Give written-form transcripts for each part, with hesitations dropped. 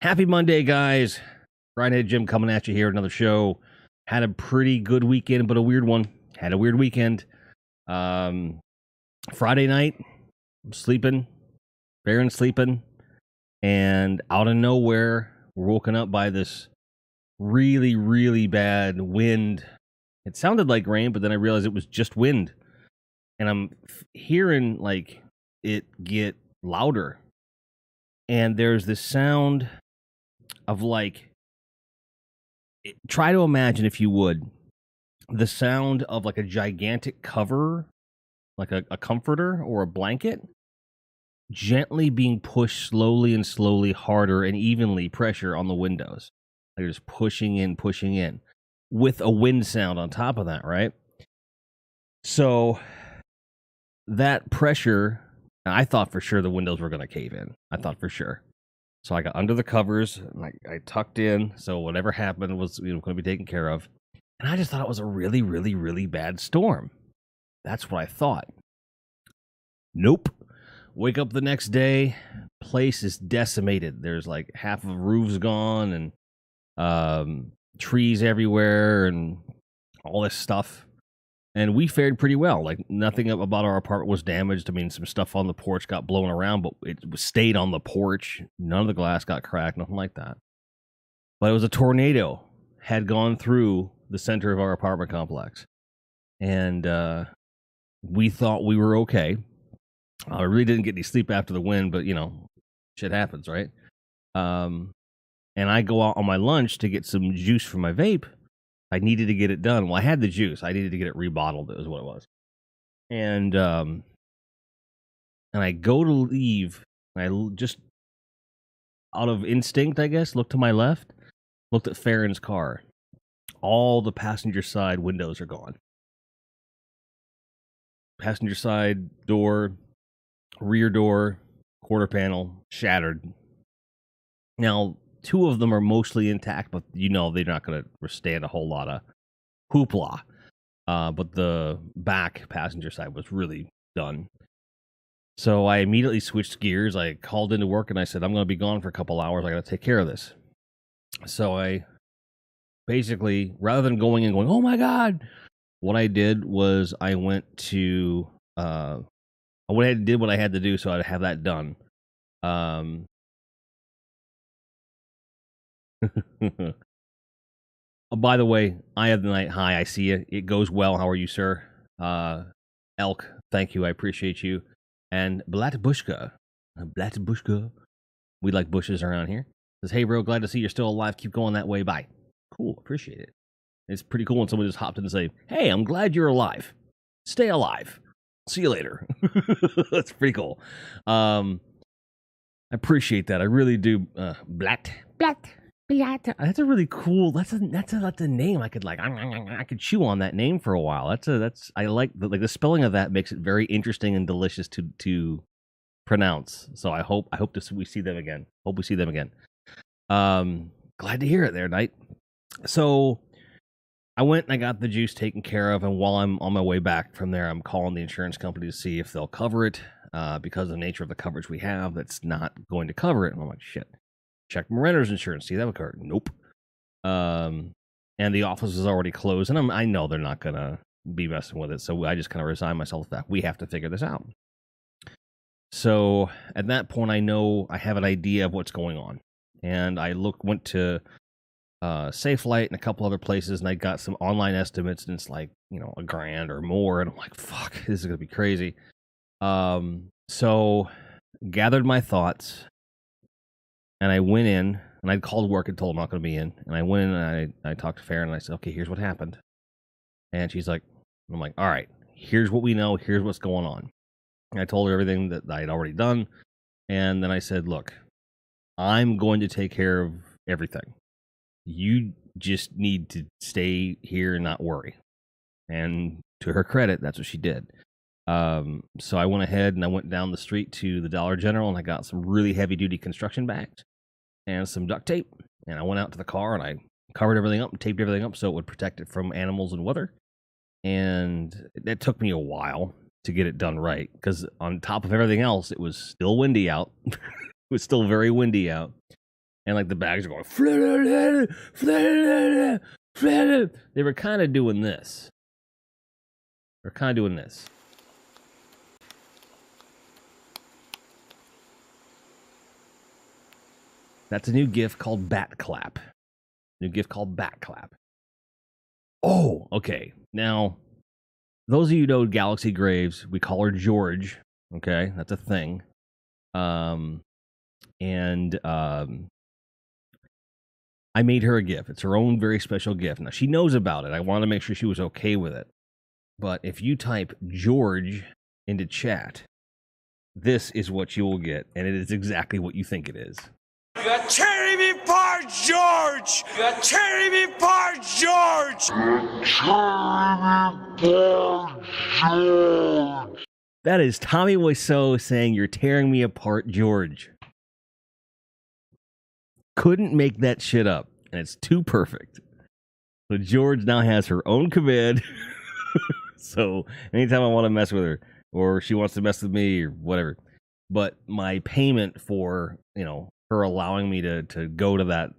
Happy Monday, guys. Grindhead Jim coming at you here. Another show. Had a pretty good weekend, but a weird one. Had a weird weekend. Friday night, I'm sleeping, Baron sleeping, and out of nowhere, we're woken up by this really, really bad wind. It sounded like rain, but then I realized it was just wind. And I'm hearing like it get louder. And there's this sound of like, try to imagine, if you would, the sound of like a gigantic cover, like a comforter or a blanket, gently being pushed slowly and slowly, harder and evenly pressure on the windows. Like just pushing in, with a wind sound on top of that, right? So that pressure, I thought for sure the windows were going to cave in. I thought for sure. So I got under the covers and I tucked in. So whatever happened was going to be taken care of. And I just thought it was a really, really, really bad storm. That's what I thought. Nope. Wake up the next day, place is decimated. There's like half of the roof's gone and trees everywhere and all this stuff. And we fared pretty well. Like nothing about our apartment was damaged. I mean, some stuff on the porch got blown around, but it stayed on the porch. None of the glass got cracked, nothing like that. But it was a tornado had gone through the center of our apartment complex. And we thought we were okay. I really didn't get any sleep after the wind, but, shit happens, right? And I go out on my lunch to get some juice for my vape. I needed to get it done. Well, I had the juice. I needed to get it rebottled, is what it was. And I go to leave, and I just, out of instinct, I guess, looked to my left, looked at Farron's car. All the passenger side windows are gone. Passenger side door, rear door, quarter panel, shattered. Now, two of them are mostly intact, but they're not going to withstand a whole lot of hoopla. But the back passenger side was really done. So I immediately switched gears. I called into work and I said, I'm going to be gone for a couple hours. I got to take care of this. So I basically, rather than going and going, oh my God, what I did was I went to, I went ahead and did what I had to do so I'd have that done. Oh, by the way, I have the night. Hi, I see you. It goes well. How are you, sir? Elk, thank you. I appreciate you. And Blatbushka. We like bushes around here. Says, hey, bro, glad to see you're still alive. Keep going that way. Bye. Cool. Appreciate it. It's pretty cool when someone just hopped in and say, hey, I'm glad you're alive. Stay alive. See you later. That's pretty cool. I appreciate that. I really do. Blat. That's a really cool. That's a name. I could chew on that name for a while. I like the spelling of that makes it very interesting and delicious to pronounce. So I hope we see them again. Hope we see them again. Glad to hear it there, Knight. So I went and I got the juice taken care of, and while I'm on my way back from there, I'm calling the insurance company to see if they'll cover it. Because of the nature of the coverage we have, that's not going to cover it. And I'm like, shit. Check my renter's insurance. See that would cover it. Nope. And the office is already closed, and I know they're not gonna be messing with it. So I just kind of resign myself to that. We have to figure this out. So at that point, I know I have an idea of what's going on, and I went to SafeLight and a couple other places, and I got some online estimates, and it's like $1,000 or more, and I'm like, fuck, this is gonna be crazy. So gathered my thoughts. And I went in, and I called work and told them I'm not going to be in. And I went in, and I talked to Farron, and I said, okay, here's what happened. And she's like, I'm like, all right, here's what we know. Here's what's going on. And I told her everything that I had already done. And then I said, look, I'm going to take care of everything. You just need to stay here and not worry. And to her credit, that's what she did. So I went ahead and I went down the street to the Dollar General, and I got some really heavy-duty construction bags and some duct tape, and I went out to the car and I covered everything up and taped everything up so it would protect it from animals and weather. And it took me a while to get it done right, because on top of everything else, it was still windy out. It was still very windy out. and like the bags are going. Flip, flip, flip. They were kind of doing this. They're kind of doing this. That's a new GIF called Bat Clap. New GIF called Bat Clap. Oh, okay. Now, those of you who know Galaxy Graves, we call her George. Okay, that's a thing. I made her a GIF. It's her own very special GIF. Now, she knows about it. I wanted to make sure she was okay with it. But if you type George into chat, this is what you will get, and it is exactly what you think it is. You're tearing me apart, George! You're tearing me apart, George! You're tearing me apart, George! That is Tommy Wiseau saying, "You're tearing me apart, George." Couldn't make that shit up, and it's too perfect. So George now has her own command. So anytime I want to mess with her, or she wants to mess with me, or whatever. But my payment for, her allowing me to go to that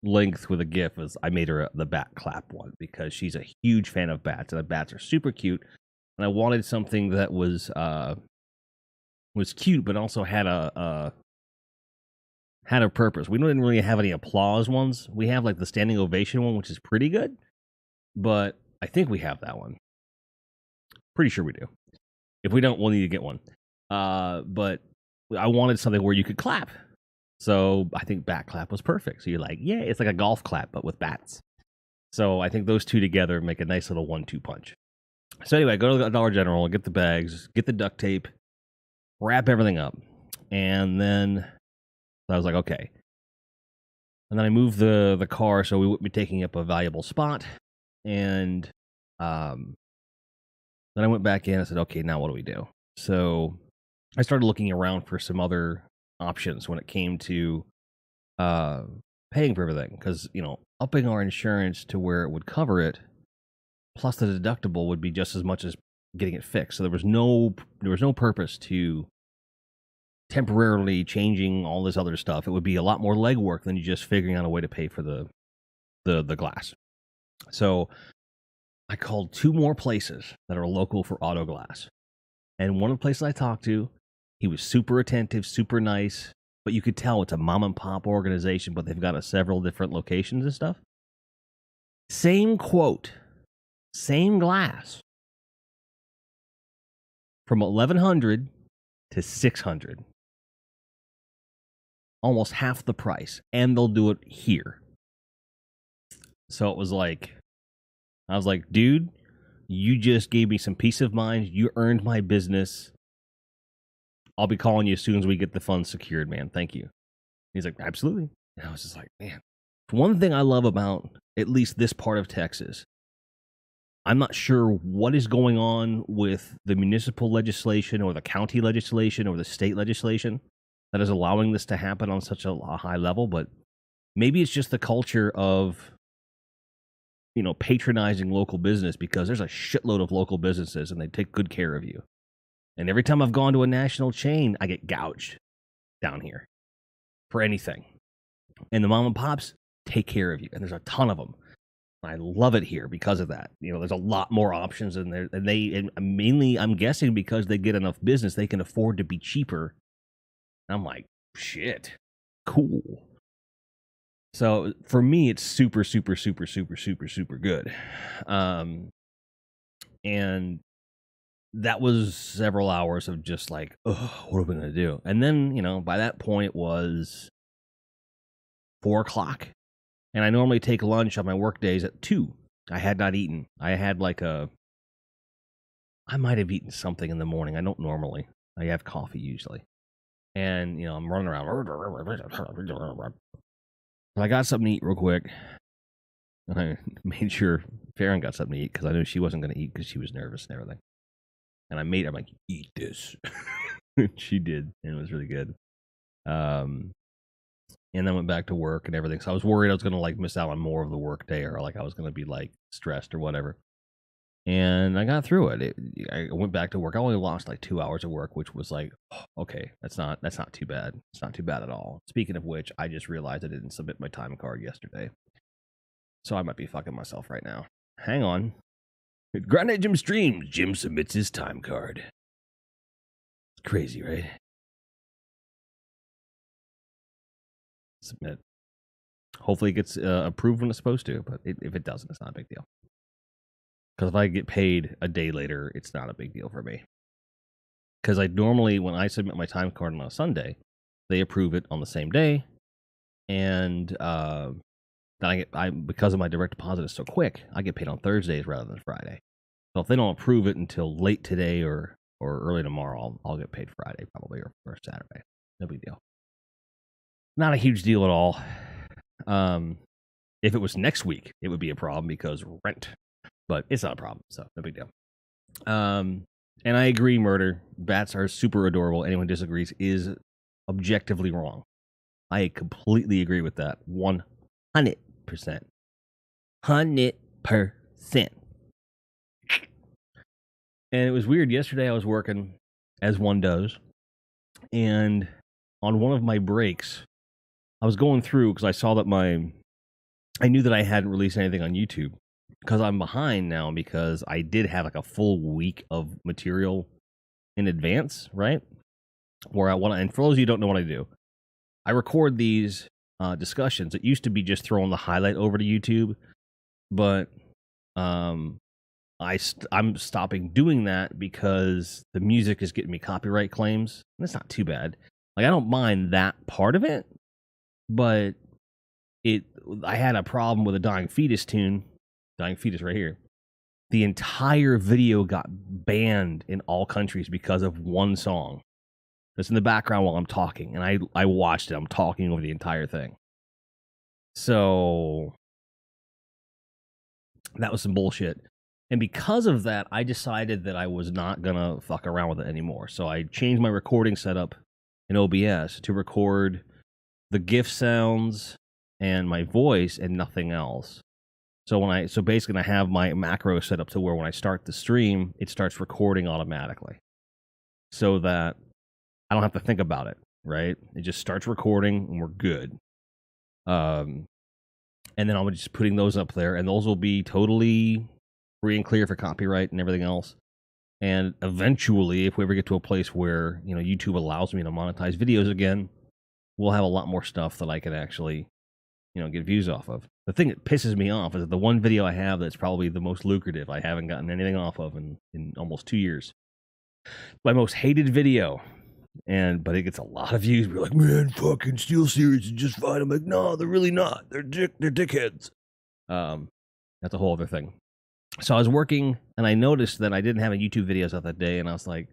length with a GIF is I made her the bat clap one, because she's a huge fan of bats, and the bats are super cute. And I wanted something that was cute, but also had a purpose. We didn't really have any applause ones. We have like the standing ovation one, which is pretty good, but I think we have that one. Pretty sure we do. If we don't, we'll need to get one. But I wanted something where you could clap. So I think bat clap was perfect. So you're like, yeah, it's like a golf clap, but with bats. So I think those two together make a nice little 1-2 punch. So anyway, go to the Dollar General, get the bags, get the duct tape, wrap everything up. And then I was like, okay. And then I moved the car so we wouldn't be taking up a valuable spot. And then I went back in and said, okay, now what do we do? So I started looking around for some other options when it came to paying for everything. Because, upping our insurance to where it would cover it, plus the deductible would be just as much as getting it fixed. So there was no purpose to temporarily changing all this other stuff. It would be a lot more legwork than you just figuring out a way to pay for the glass. So I called 2 more places that are local for auto glass. And one of the places I talked to, he was super attentive, super nice, but you could tell it's a mom and pop organization, but they've got several different locations and stuff. Same quote, same glass, from $1,100 to $600. Almost half the price, and they'll do it here. So it was like, I was like, dude, you just gave me some peace of mind. You earned my business. I'll be calling you as soon as we get the funds secured, man. Thank you. He's like, absolutely. And I was just like, man, one thing I love about at least this part of Texas, I'm not sure what is going on with the municipal legislation or the county legislation or the state legislation that is allowing this to happen on such a high level, but maybe it's just the culture of, patronizing local business, because there's a shitload of local businesses and they take good care of you. And every time I've gone to a national chain, I get gouged down here for anything. And the mom and pops take care of you, and there's a ton of them. I love it here because of that. There's a lot more options in there, and mainly, I'm guessing, because they get enough business, they can afford to be cheaper. I'm like, shit, cool. So for me, it's super, super, super, super, super, super good. And that was several hours of just like, oh, what are we going to do? And then, by that point it was 4:00. And I normally take lunch on my work days at 2:00. I had not eaten. I had I might have eaten something in the morning. I don't normally. I have coffee usually. And, I'm running around. I got something to eat real quick. And I made sure Farron got something to eat, because I knew she wasn't going to eat because she was nervous and everything. And I'm like, eat this. She did, and it was really good. And then went back to work and everything. So I was worried I was going to miss out on more of the work day, or I was going to be stressed or whatever. And I got through it. I went back to work. I only lost like 2 hours of work, which was like, okay, that's not too bad. It's not too bad at all. Speaking of which, I just realized I didn't submit my time card yesterday. So I might be fucking myself right now. Hang on. Grindhead Jim streams. Jim submits his time card. It's crazy, right? Submit. Hopefully it gets approved when it's supposed to, but if it doesn't, it's not a big deal. Because if I get paid a day later, it's not a big deal for me. Because I normally, when I submit my time card on a Sunday, they approve it on the same day, and then because of my direct deposit is so quick, I get paid on Thursdays rather than Friday. So if they don't approve it until late today or early tomorrow, I'll get paid Friday probably or Saturday. No big deal. Not a huge deal at all. If it was next week, it would be a problem because rent. But it's not a problem, so no big deal. And I agree, Murder. Bats are super adorable. Anyone disagrees is objectively wrong. I completely agree with that. 100%. 100%. And it was weird. Yesterday I was working, as one does, and on one of my breaks, I was going through because I saw that I knew that I hadn't released anything on YouTube because I'm behind now because I did have like a full week of material in advance, right? Where I want to, and for those of you who don't know what I do, I record these discussions. It used to be just throwing the highlight over to YouTube, but I'm stopping doing that because the music is getting me copyright claims. And it's not too bad. Like I don't mind that part of it, but I had a problem with a Dying Fetus tune. Dying Fetus right here. The entire video got banned in all countries because of one song. That's in the background while I'm talking, and I watched it. I'm talking over the entire thing. So that was some bullshit. And because of that, I decided that I was not going to fuck around with it anymore. So I changed my recording setup in OBS to record the GIF sounds and my voice and nothing else. So basically I have my macro set up to where when I start the stream, it starts recording automatically. So that I don't have to think about it, right? It just starts recording and we're good. And then I'm just putting those up there, and those will be totally free and clear for copyright and everything else. And eventually, if we ever get to a place where, YouTube allows me to monetize videos again, we'll have a lot more stuff that I can actually, get views off of. The thing that pisses me off is that the one video I have that's probably the most lucrative, I haven't gotten anything off of in almost 2 years. My most hated video. But it gets a lot of views. We're like, man, fucking SteelSeries is just fine. I'm like, no, they're really not. They're dickheads. That's a whole other thing. So I was working, and I noticed that I didn't have any YouTube videos out that day, and I was like,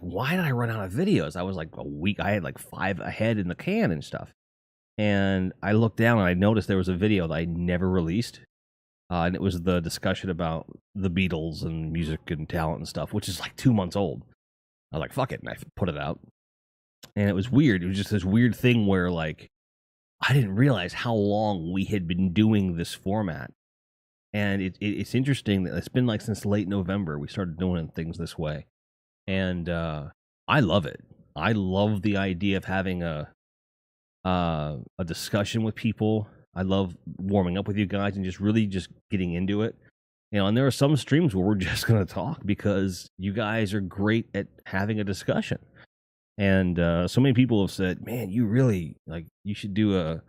why did I run out of videos? I was like a week. I had like 5 ahead in the can and stuff. And I looked down, and I noticed there was a video that I never released. And it was the discussion about the Beatles and music and talent and stuff, which is like 2 months old. I was like, fuck it, and I put it out. And it was weird. It was just this weird thing where, like, I didn't realize how long we had been doing this format. And it's interesting that it's been like since late November we started doing things this way. And I love it. I love the idea of having a discussion with people. I love warming up with you guys and just really just getting into it. And there are some streams where we're just going to talk because you guys are great at having a discussion. And so many people have said, man, you really, you should do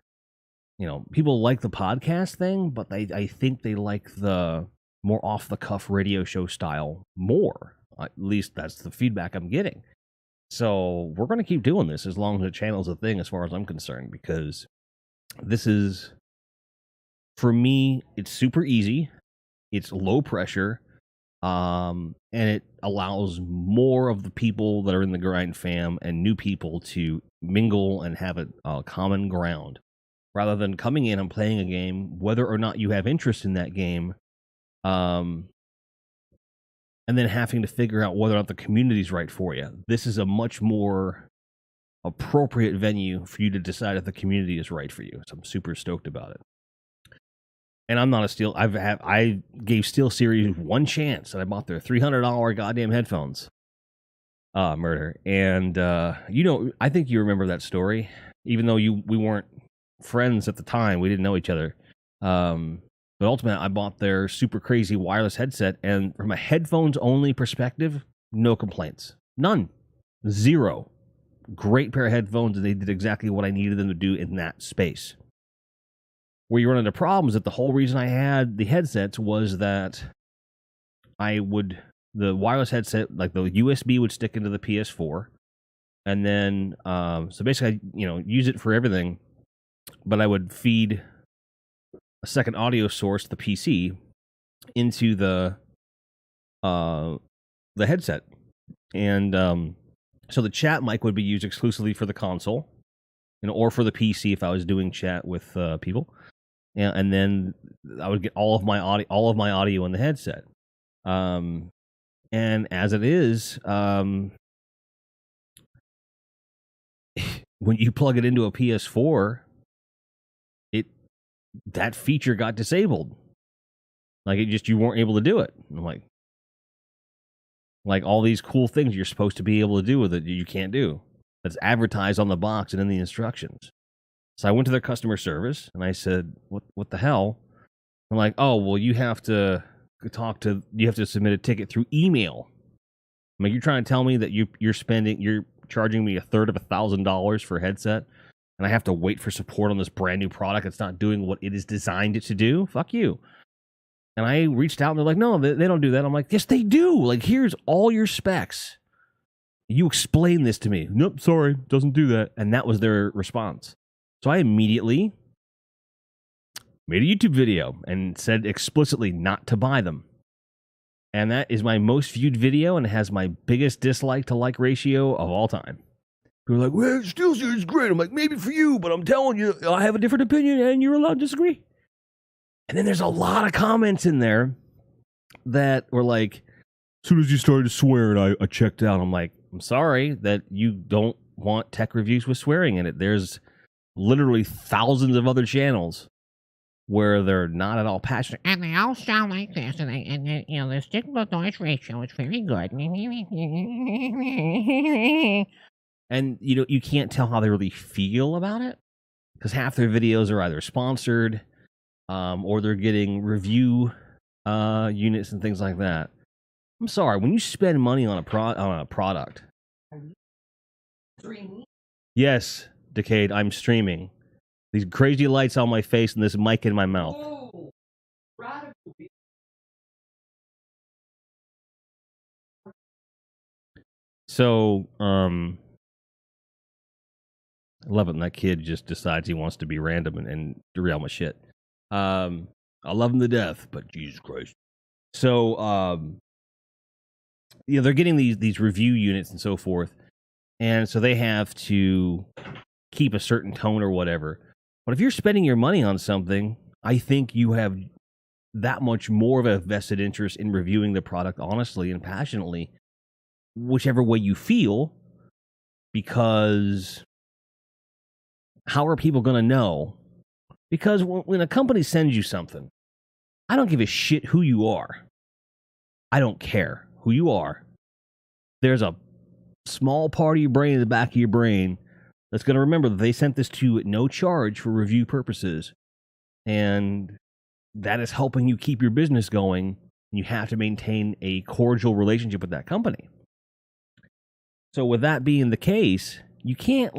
people like the podcast thing, but I think they like the more off-the-cuff radio show style more. At least that's the feedback I'm getting. So we're going to keep doing this as long as the channel's a thing as far as I'm concerned, because this is, for me, it's super easy. It's low pressure, and it allows more of the people that are in the Grind fam and new people to mingle and have a common ground, rather than coming in and playing a game, whether or not you have interest in that game, and then having to figure out whether or not the community's right for you. This is a much more appropriate venue for you to decide if the community is right for you. So I'm super stoked about it. And I'm not a Steel. I gave SteelSeries one chance, and I bought their $300 goddamn headphones. Murder. And I think you remember that story, even though we weren't friends at the time. We didn't know each other. But ultimately, I bought their super crazy wireless headset, and from a headphones only perspective, no complaints, none, zero. Great pair of headphones, and they did exactly what I needed them to do in that space. Where you run into problems, that the whole reason I had the headsets was that the wireless headset, like the USB would stick into the PS4, and then so basically, use it for everything, but I would feed a second audio source, the PC, into the headset, and so the chat mic would be used exclusively for the console, or for the PC if I was doing chat with people. And then I would get all of my audio in the headset. And as it is, when you plug it into a PS4, that feature got disabled. Like you weren't able to do it. I'm like all these cool things you're supposed to be able to do with it, you can't do. That's advertised on the box and in the instructions. So I went to their customer service and I said, "What the hell?" I'm like, "Oh, well, you have to submit a ticket through email." I'm like, "You're trying to tell me that you're charging me $1,300 for a headset, and I have to wait for support on this brand new product that's not doing what it is designed it to do? Fuck you." And I reached out and they're like, "No, they don't do that." I'm like, "Yes, they do. Like, here's all your specs. You explain this to me." "Nope, sorry, doesn't do that." And that was their response. So I immediately made a YouTube video and said explicitly not to buy them. And that is my most viewed video and has my biggest dislike to like ratio of all time. People are like, "Well, SteelSeries is great." I'm like, "Maybe for you, but I'm telling you, I have a different opinion and you're allowed to disagree." And then there's a lot of comments in there that were like, "As soon as you started swearing, I checked out." I'm like, "I'm sorry that you don't want tech reviews with swearing in it. There's literally thousands of other channels where they're not at all passionate. And they all sound like this, and the signal to noise ratio is very good." And, you can't tell how they really feel about it, because half their videos are either sponsored, or they're getting review units and things like that. I'm sorry, when you spend money on a product. Streaming? Yes, Decade, I'm streaming. These crazy lights on my face and this mic in my mouth. Oh, radical. So, I love it when that kid just decides he wants to be random and derail my shit. I love him to death, but Jesus Christ. So, they're getting these review units and so forth, and so they have to keep a certain tone or whatever. But if you're spending your money on something, I think you have that much more of a vested interest in reviewing the product honestly and passionately, whichever way you feel, because how are people going to know? Because when a company sends you something, I don't give a shit who you are. I don't care who you are. There's a small part of your brain in the back of your brain that's going to remember that they sent this to you at no charge for review purposes. And that is helping you keep your business going. You have to maintain a cordial relationship with that company. So with that being the case, you can't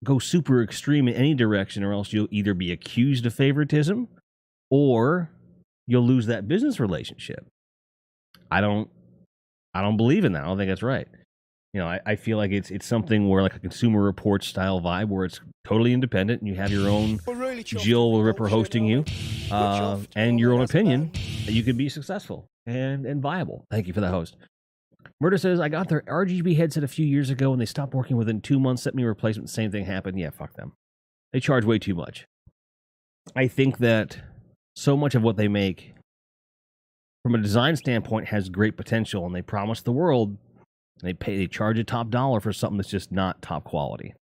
go super extreme in any direction, or else you'll either be accused of favoritism or you'll lose that business relationship. I don't believe in that. I don't think that's right. I feel like it's something where, like, a Consumer Reports style vibe, where it's totally independent and you have your own Jill Ripper hosting you, and your own opinion that you can be successful and viable. Thank you for that host. Murder says, "I got their RGB headset a few years ago and they stopped working within 2 months, sent me a replacement. The same thing happened." Yeah, fuck them. They charge way too much. I think that so much of what they make from a design standpoint has great potential, and they promise the world. They charge a top dollar for something that's just not top quality.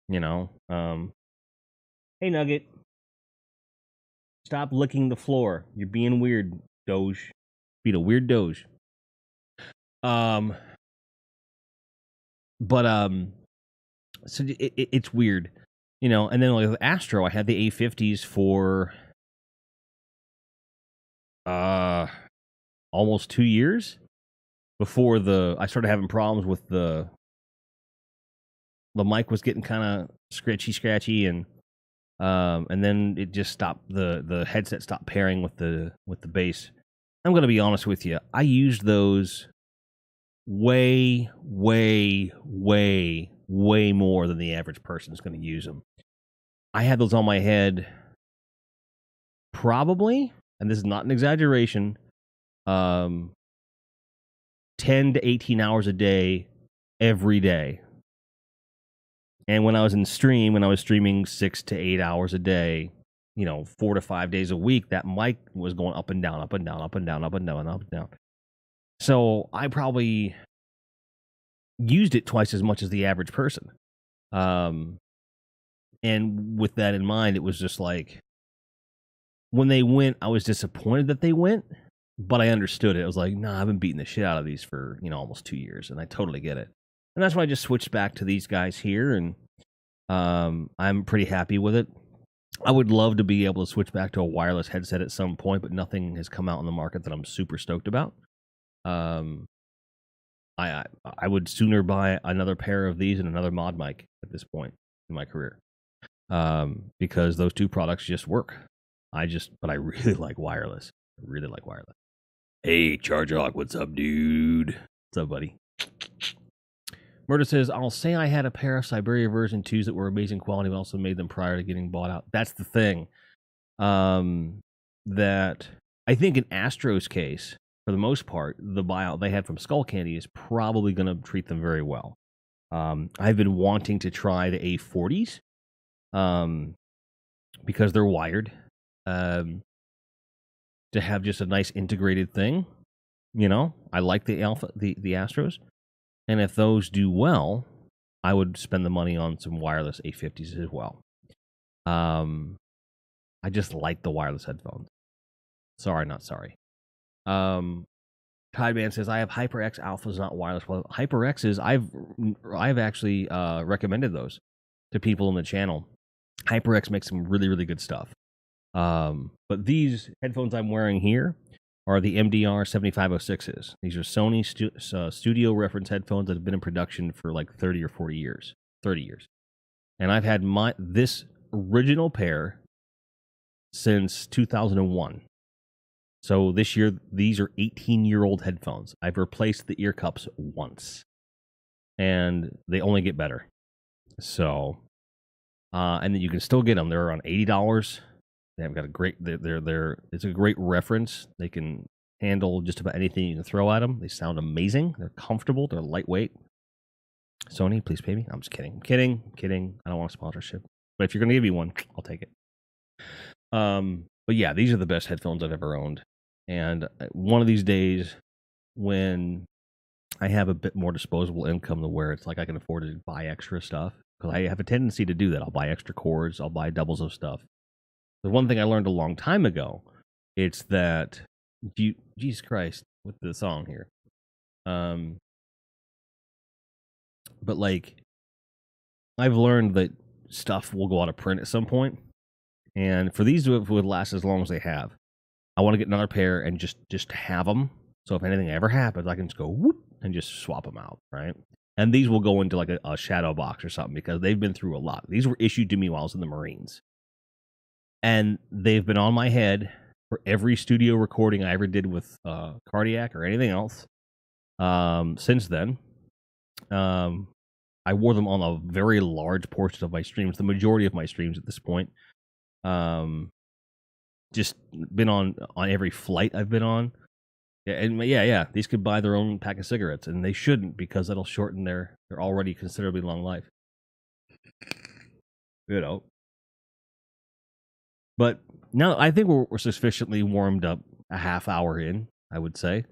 Hey, Nugget. Stop licking the floor. You're being weird, Doge. Being a weird Doge. So it's weird, you know. And then like with Astro, I had the A50s for almost 2 years before I started having problems with the mic was getting kind of scratchy, and then it just stopped. The headset stopped pairing with the bass. I'm gonna be honest with you. I used those way more than the average person is going to use them. I had those on my head probably, and this is not an exaggeration, 10 to 18 hours a day every day. And when I was streaming 6 to 8 hours a day, 4 to 5 days a week, that mic was going up and down, up and down, up and down, up and down, up and down. So I probably used it twice as much as the average person. And with that in mind, it was just like, when they went, I was disappointed that they went, but I understood it. I was like, nah, I've been beating the shit out of these for, almost 2 years, and I totally get it. And that's why I just switched back to these guys here, and I'm pretty happy with it. I would love to be able to switch back to a wireless headset at some point, but nothing has come out on the market that I'm super stoked about. I would sooner buy another pair of these and another mod mic at this point in my career, because those two products just work. But I really like wireless. I really like wireless. Hey, Chargehawk, what's up, dude? What's up, buddy? Murder says, I'll say I had a pair of Siberia version 2s that were amazing quality, but also made them prior to getting bought out. That's the thing. That I think in Astro's case, for the most part, the buyout they had from Skull Candy is probably going to treat them very well. I've been wanting to try the A40s because they're wired, to have just a nice integrated thing. I like the Astros. And if those do well, I would spend the money on some wireless A50s as well. I just like the wireless headphones. Sorry, not sorry. Tideman says, I have HyperX Alphas, not wireless. Well, HyperXs, I've actually recommended those to people on the channel. HyperX makes some really, really good stuff. But these headphones I'm wearing here are the MDR 7506s. These are Sony studio reference headphones that have been in production for like 30 or 40 years. 30 years. And I've had this original pair since 2001. So this year, these are 18-year-old headphones. I've replaced the ear cups once, and they only get better. So, and then you can still get them. They're around $80. They've got a great. It's a great reference. They can handle just about anything you can throw at them. They sound amazing. They're comfortable. They're lightweight. Sony, please pay me. I'm just kidding. Kidding. I don't want a sponsorship. But if you're gonna give me one, I'll take it. But yeah, these are the best headphones I've ever owned. And one of these days, when I have a bit more disposable income to where it's like I can afford to buy extra stuff, because I have a tendency to do that. I'll buy extra cords. I'll buy doubles of stuff. The one thing I learned a long time ago, it's that, Jesus Christ, with the song here. But like, I've learned that stuff will go out of print at some point. And for these would last as long as they have, I want to get another pair and just have them. So if anything ever happens, I can just go whoop and just swap them out, right? And these will go into like a shadow box or something, because they've been through a lot. These were issued to me while I was in the Marines. And they've been on my head for every studio recording I ever did with Cardiac or anything else since then. I wore them on a very large portion of my streams, the majority of my streams at this point. Just been on every flight I've been on. And yeah, these could buy their own pack of cigarettes, and they shouldn't, because that'll shorten their already considerably long life. But now I think we're sufficiently warmed up a half hour in, I would say.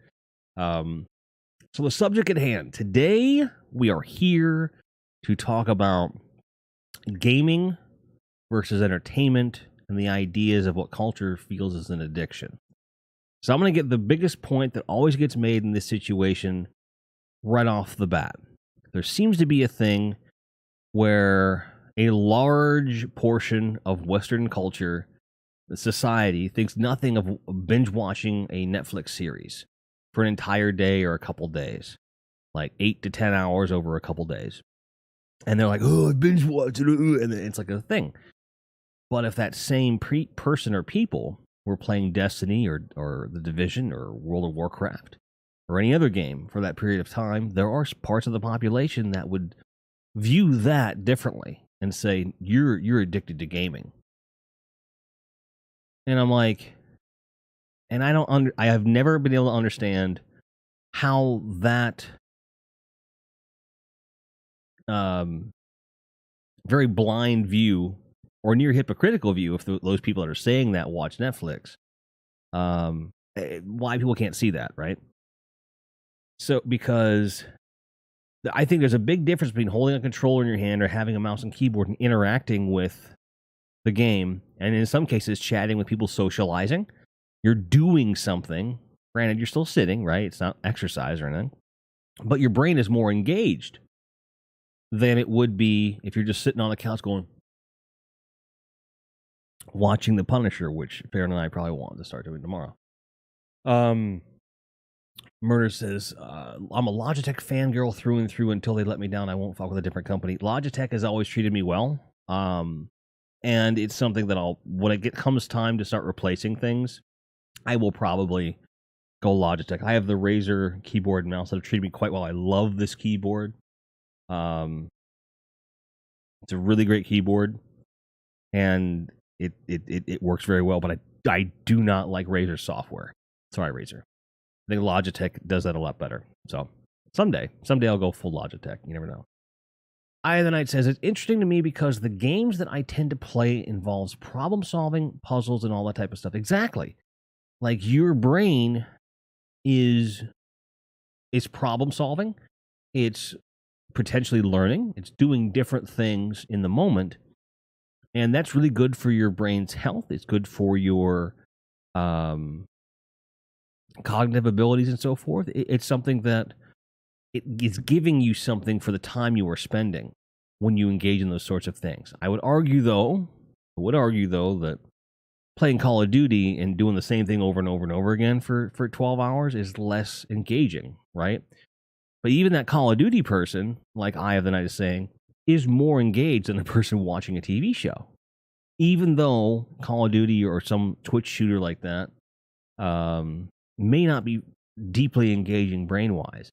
So the subject at hand. Today, we are here to talk about gaming versus entertainment and the ideas of what culture feels as an addiction. So I'm going to get the biggest point that always gets made in this situation right off the bat. There seems to be a thing where a large portion of Western culture, society, thinks nothing of binge watching a Netflix series for an entire day or a couple days, like 8 to 10 hours over a couple days. And they're like, oh, I binge watch it. And it's like a thing. But if that same person or people were playing Destiny or The Division or World of Warcraft or any other game for that period of time, there are parts of the population that would view that differently and say, you're addicted to gaming. And I'm like, and I have never been able to understand how that very blind view or near hypocritical view, if those people that are saying that watch Netflix, why people can't see that, right? So, because I think there's a big difference between holding a controller in your hand or having a mouse and keyboard and interacting with the game, and in some cases, chatting with people, socializing. You're doing something. Granted, you're still sitting, right? It's not exercise or anything. But your brain is more engaged than it would be if you're just sitting on the couch going, watching The Punisher, which Farron and I probably want to start doing tomorrow. Murder says, I'm a Logitech fangirl through and through. Until they let me down, I won't fuck with a different company. Logitech has always treated me well. And it's something that when it comes time to start replacing things, I will probably go Logitech. I have the Razer keyboard and mouse that have treated me quite well. I love this keyboard. It's a really great keyboard, and it works very well, but I do not like Razer software. Sorry, Razer. I think Logitech does that a lot better. So someday I'll go full Logitech. You never know. Eye of the Night says, it's interesting to me because the games that I tend to play involves problem solving, puzzles, and all that type of stuff. Exactly. Like your brain is problem solving. It's potentially learning. It's doing different things in the moment. And that's really good for your brain's health. It's good for your cognitive abilities and so forth. It's something that it is giving you something for the time you are spending when you engage in those sorts of things. I would argue, though, that playing Call of Duty and doing the same thing over and over and over again for 12 hours is less engaging, right? But even that Call of Duty person, like Eye of the Night is saying, is more engaged than a person watching a TV show. Even though Call of Duty or some Twitch shooter like that may not be deeply engaging brain-wise,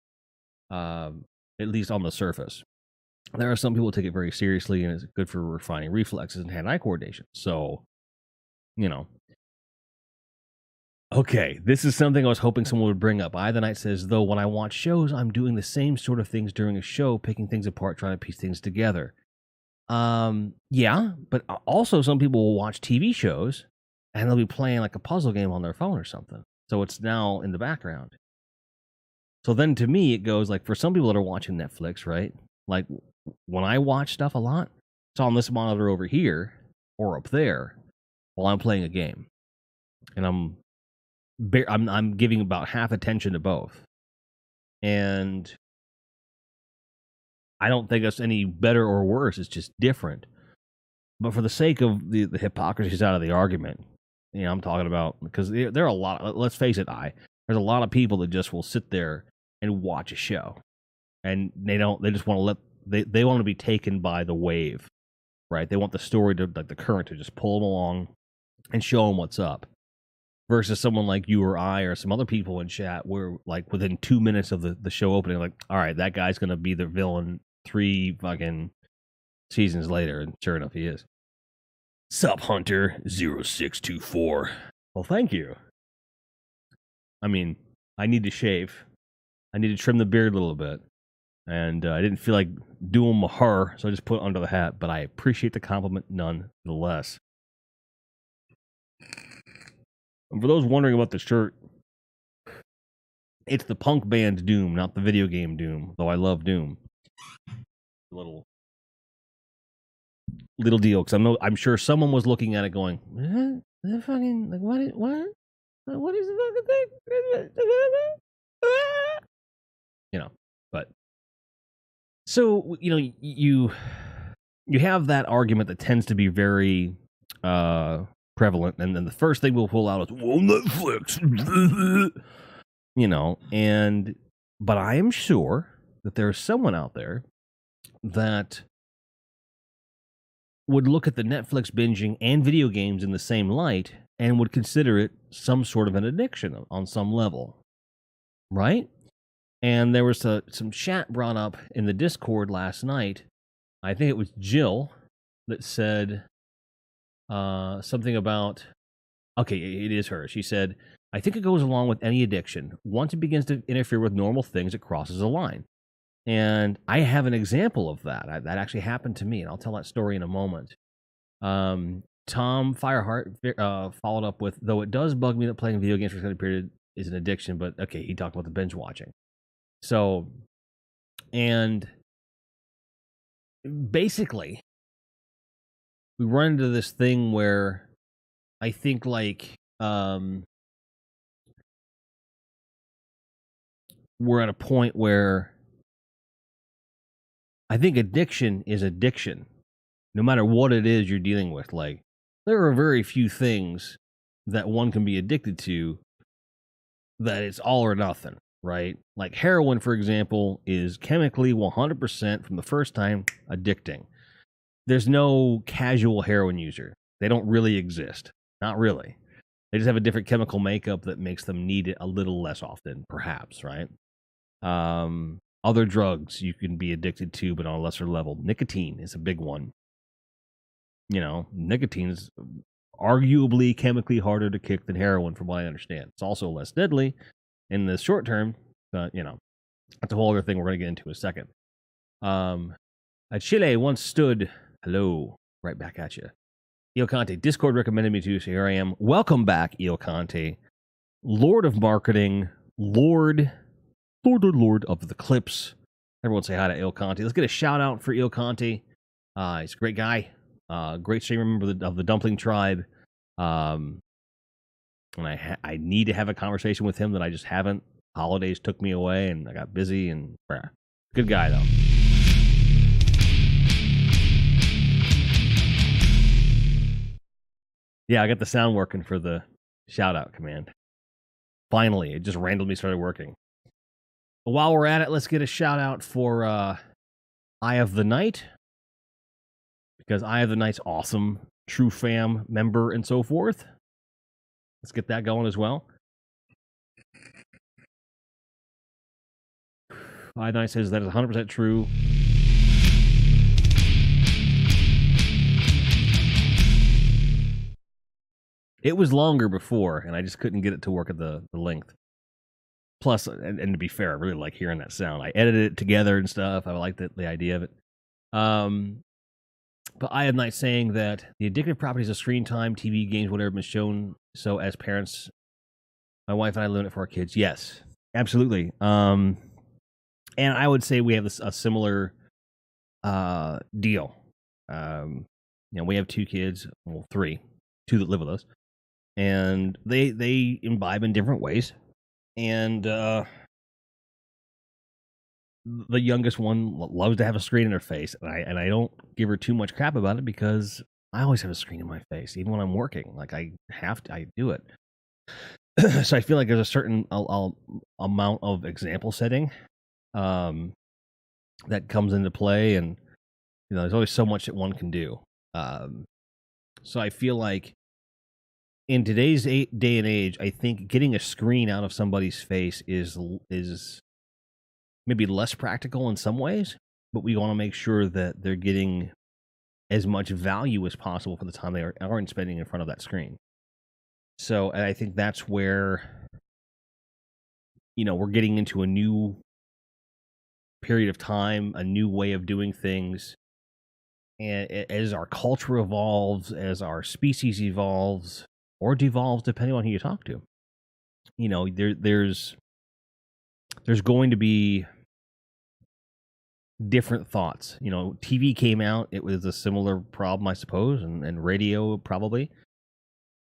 at least on the surface. There are some people who take it very seriously, and it's good for refining reflexes and hand-eye coordination. So, you know. Okay, this is something I was hoping someone would bring up. Eye of the Night says, though, when I watch shows, I'm doing the same sort of things during a show, picking things apart, trying to piece things together. Yeah, but also some people will watch TV shows, and they'll be playing like a puzzle game on their phone or something. So it's now in the background. So then to me, it goes like, for some people that are watching Netflix, right? Like when I watch stuff a lot, it's on this monitor over here or up there while I'm playing a game. And I'm giving about half attention to both. And I don't think that's any better or worse. It's just different. But for the sake of the hypocrisies out of the argument, you know, I'm talking about, because there are a lot, let's face it, there's a lot of people that just will sit there and watch a show. And they just want to they want to be taken by the wave, right? They want the story to, like the current, to just pull them along and show them what's up. Versus someone like you or I or some other people in chat where, like, within 2 minutes of the show opening, like, all right, that guy's going to be the villain 3 fucking seasons later. And sure enough, he is. Sup, Hunter 0624. Well, thank you. I mean, I need to shave. I need to trim the beard a little bit. And I didn't feel like doing my hair, so I just put it under the hat. But I appreciate the compliment nonetheless. And for those wondering about the shirt, it's the punk band Doom, not the video game Doom, though I love Doom. Little little deal because I'm sure someone was looking at it going, "That fucking like what is the fucking thing?" You know, but so you have that argument that tends to be very prevalent, and then the first thing we'll pull out is, well, Netflix. But I am sure that there's someone out there that would look at the Netflix binging and video games in the same light and would consider it some sort of an addiction on some level, right? And there was some chat brought up in the Discord last night. I think it was Jill that said something about, okay, it is her. She said, I think it goes along with any addiction. Once it begins to interfere with normal things, it crosses a line. And I have an example of that. That actually happened to me, and I'll tell that story in a moment. Tom Fireheart followed up with, though it does bug me that playing video games for an extended period is an addiction, but okay, he talked about the binge watching. So, and basically, we run into this thing where I think like we're at a point where I think addiction is addiction, no matter what it is you're dealing with. Like, there are very few things that one can be addicted to that it's all or nothing, right? Like heroin, for example, is chemically 100% from the first time addicting. There's no casual heroin user. They don't really exist. Not really. They just have a different chemical makeup that makes them need it a little less often, perhaps, right? Other drugs you can be addicted to, but on a lesser level. Nicotine is a big one. Nicotine is arguably chemically harder to kick than heroin, from what I understand. It's also less deadly in the short term, but, that's a whole other thing we're going to get into in a second. Chile once stood, hello, right back at you. Io Conte, Discord recommended me to, so here I am. Welcome back, Io Conte. Lord of Marketing, Lord of the Clips. Everyone say hi to Il Conte. Let's get a shout out for Il Conte. He's a great guy. Great streamer member of the Dumpling Tribe. And I need to have a conversation with him that I just haven't. Holidays took me away and I got busy, and good guy though. Yeah, I got the sound working for the shout out command. Finally, it just randomly started working. But while we're at it, let's get a shout out for Eye of the Night, because Eye of the Night's awesome. True fam member and so forth. Let's get that going as well. Eye of the Night says that is 100% true. It was longer before, and I just couldn't get it to work at the length. Plus, and to be fair, I really like hearing that sound. I edited it together and stuff. I like the idea of it. But I am not saying that the addictive properties of screen time, TV, games, whatever, have been shown. So as parents, my wife and I learn it for our kids. Yes, absolutely. And I would say we have a similar deal. We have 2 kids, well, 3, 2 that live with us, and they imbibe in different ways. And the youngest one loves to have a screen in her face, and I don't give her too much crap about it because I always have a screen in my face, even when I'm working. Like I do it. So I feel like there's a certain amount of example setting that comes into play, and there's always so much that one can do. So I feel like in today's day and age, I think getting a screen out of somebody's face is maybe less practical in some ways, but we want to make sure that they're getting as much value as possible for the time they aren't spending in front of that screen. So, and I think that's where, we're getting into a new period of time, a new way of doing things. And as our culture evolves, as our species evolves, or devolves, depending on who you talk to, there's going to be different thoughts. You know, TV came out, it was a similar problem, I suppose, and radio probably.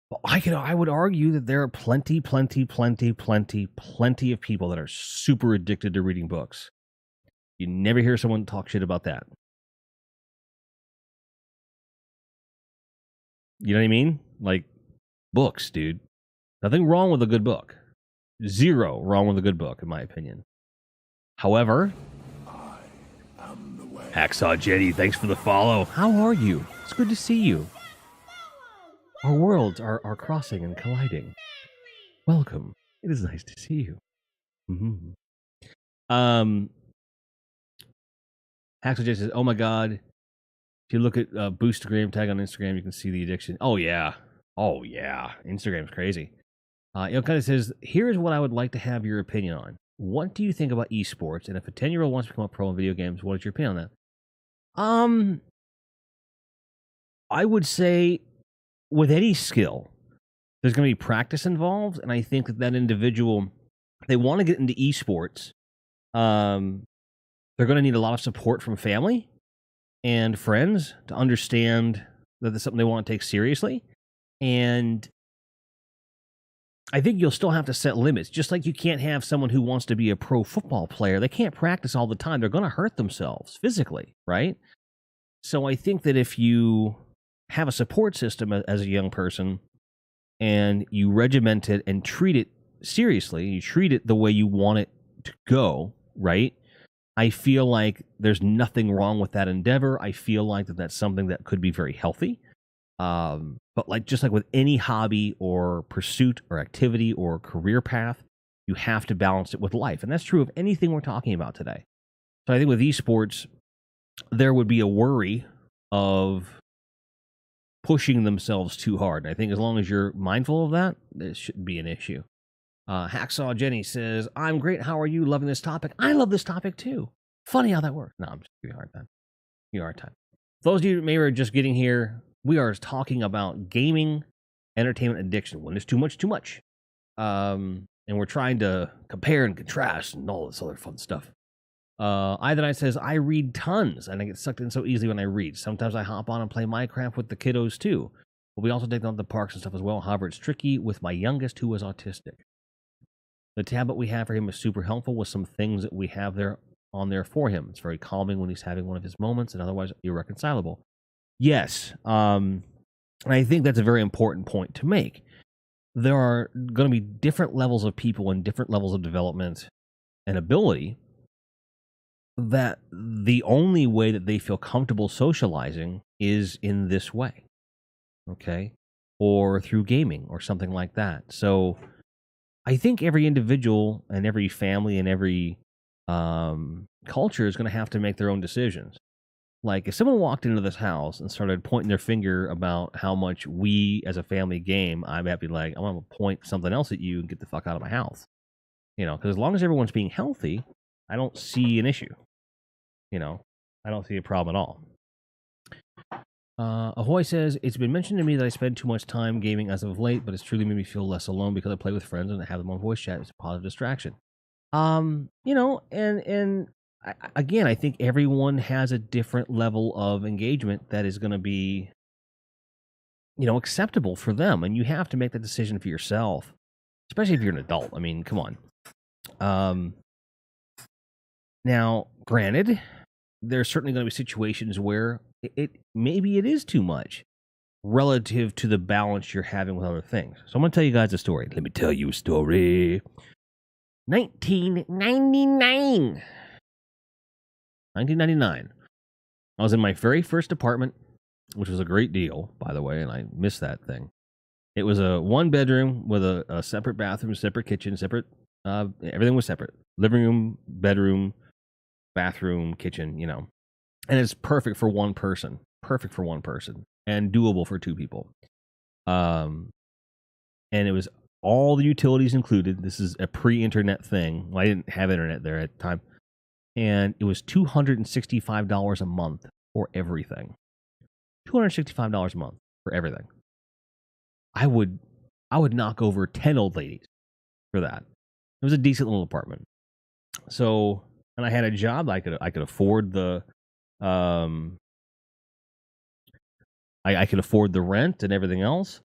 But I would argue that there are plenty of people that are super addicted to reading books. You never hear someone talk shit about that. You know what I mean? Like, books, dude. Nothing wrong with a good book. Zero wrong with a good book, in my opinion. However, Hacksaw Jenny, thanks for the follow. How are you? It's good to see you. Our worlds are crossing and colliding. Welcome. It is nice to see you. Mm-hmm. Hacksaw Jenny says, oh my God. If you look at Boostagram tag on Instagram, you can see the addiction. Oh, yeah. Instagram's crazy. It kind of says, here's what I would like to have your opinion on. What do you think about esports? And if a 10-year-old wants to become a pro in video games, what is your opinion on that? I would say with any skill, there's going to be practice involved. And I think that individual, they want to get into esports. They're going to need a lot of support from family and friends to understand that it's something they want to take seriously. And I think you'll still have to set limits. Just like you can't have someone who wants to be a pro football player. They can't practice all the time. They're going to hurt themselves physically, right? So I think that if you have a support system as a young person and you regiment it and treat it seriously, you treat it the way you want it to go, right? I feel like there's nothing wrong with that endeavor. I feel like that's something that could be very healthy. But just like with any hobby or pursuit or activity or career path, you have to balance it with life. And that's true of anything we're talking about today. So I think with esports, there would be a worry of pushing themselves too hard. And I think as long as you're mindful of that, it shouldn't be an issue. Hacksaw Jenny says, I'm great. How are you? Loving this topic. I love this topic too. Funny how that works. No, I'm just giving you a hard time. Give you a hard time. For those of you who maybe are just getting here, we are talking about gaming, entertainment addiction. When there's too much. And we're trying to compare and contrast and all this other fun stuff. Either says, I read tons and I get sucked in so easily when I read. Sometimes I hop on and play Minecraft with the kiddos too. But we also take them to the parks and stuff as well. However, it's tricky with my youngest who is autistic. The tablet we have for him is super helpful with some things that we have there on there for him. It's very calming when he's having one of his moments and otherwise irreconcilable. Yes, and I think that's a very important point to make. There are going to be different levels of people and different levels of development and ability that the only way that they feel comfortable socializing is in this way, okay? Or through gaming or something like that. So I think every individual and every family and every culture is going to have to make their own decisions. Like, if someone walked into this house and started pointing their finger about how much we as a family game, I'd be like, I want to point something else at you and get the fuck out of my house. You know, because as long as everyone's being healthy, I don't see an issue. You know, I don't see a problem at all. Ahoy says, it's been mentioned to me that I spend too much time gaming as of late, but it's truly made me feel less alone because I play with friends and I have them on voice chat. It's a positive distraction. You know, and again, I think everyone has a different level of engagement that is going to be, you know, acceptable for them. And you have to make that decision for yourself, especially if you're an adult. I mean, come on. Now, granted, there's certainly going to be situations where maybe it is too much relative to the balance you're having with other things. So I'm going to tell you guys a story. Let me tell you a story. 1999. I was in my very first apartment, which was a great deal, by the way, and I missed that thing. It was a one bedroom with a separate bathroom, separate kitchen, separate, everything was separate. Living room, bedroom, bathroom, kitchen, you know. And it's perfect for one person, and doable for two people. And it was all the utilities included. This is a pre-internet thing. Well, I didn't have internet there at the time. And it was $265 a month for everything. $265 a month for everything. I would knock over 10 old ladies for that. It was a decent little apartment. So and I had a job. I could afford the I could afford the rent and everything else.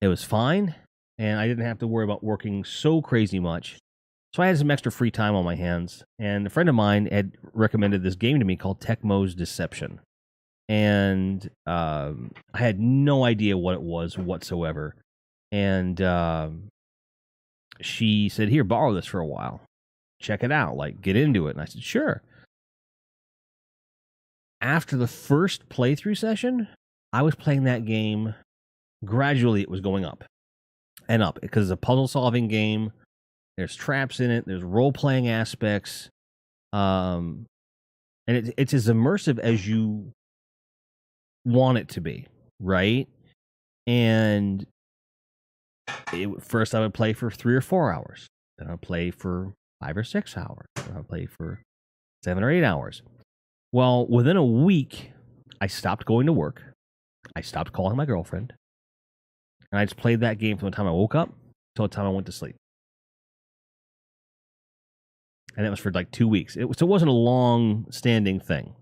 It was fine, and I didn't have to worry about working so crazy much. So I had some extra free time on my hands, and a friend of mine had recommended this game to me called Tecmo's Deception. And I had no idea what it was whatsoever. And she said, "Here, borrow this for a while. Check it out. Like, get into it." And I said, "Sure." After the first playthrough session, I was playing that game. Gradually, it was going up and up because it's a puzzle-solving game. There's traps in it. There's role-playing aspects. And it's as immersive as you want it to be, right? And first I would play for 3 or 4 hours. Then I'd play for 5 or 6 hours. Then I'd play for 7 or 8 hours. Well, within a week, I stopped going to work. I stopped calling my girlfriend. And I just played that game from the time I woke up till the time I went to sleep. And that was for like 2 weeks. So it wasn't a long-standing thing.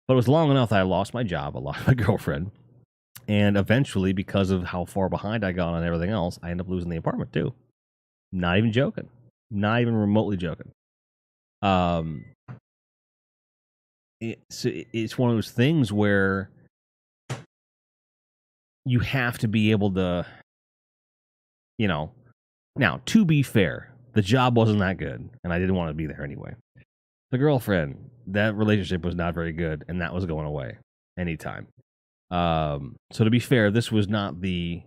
But it was long enough that I lost my job, I lost my girlfriend. And eventually, because of how far behind I got on everything else, I ended up losing the apartment too. Not even joking. Not even remotely joking. It's one of those things where you have to be able to, now, to be fair, the job wasn't that good, and I didn't want to be there anyway. The girlfriend, that relationship was not very good, and that was going away anytime. So to be fair, this was not the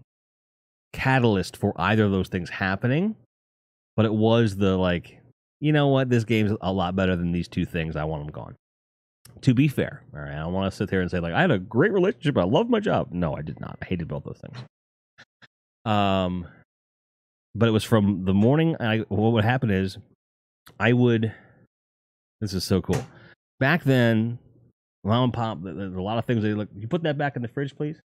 catalyst for either of those things happening, but it was the like, you know what, this game's a lot better than these two things. I want them gone. To be fair, all right, I don't want to sit there and say like I had a great relationship, I love my job. No, I did not. I hated both those things. But it was from the morning. What would happen is, this is so cool. Back then, mom and pop, there's a lot of things. They look. You put that back in the fridge, please.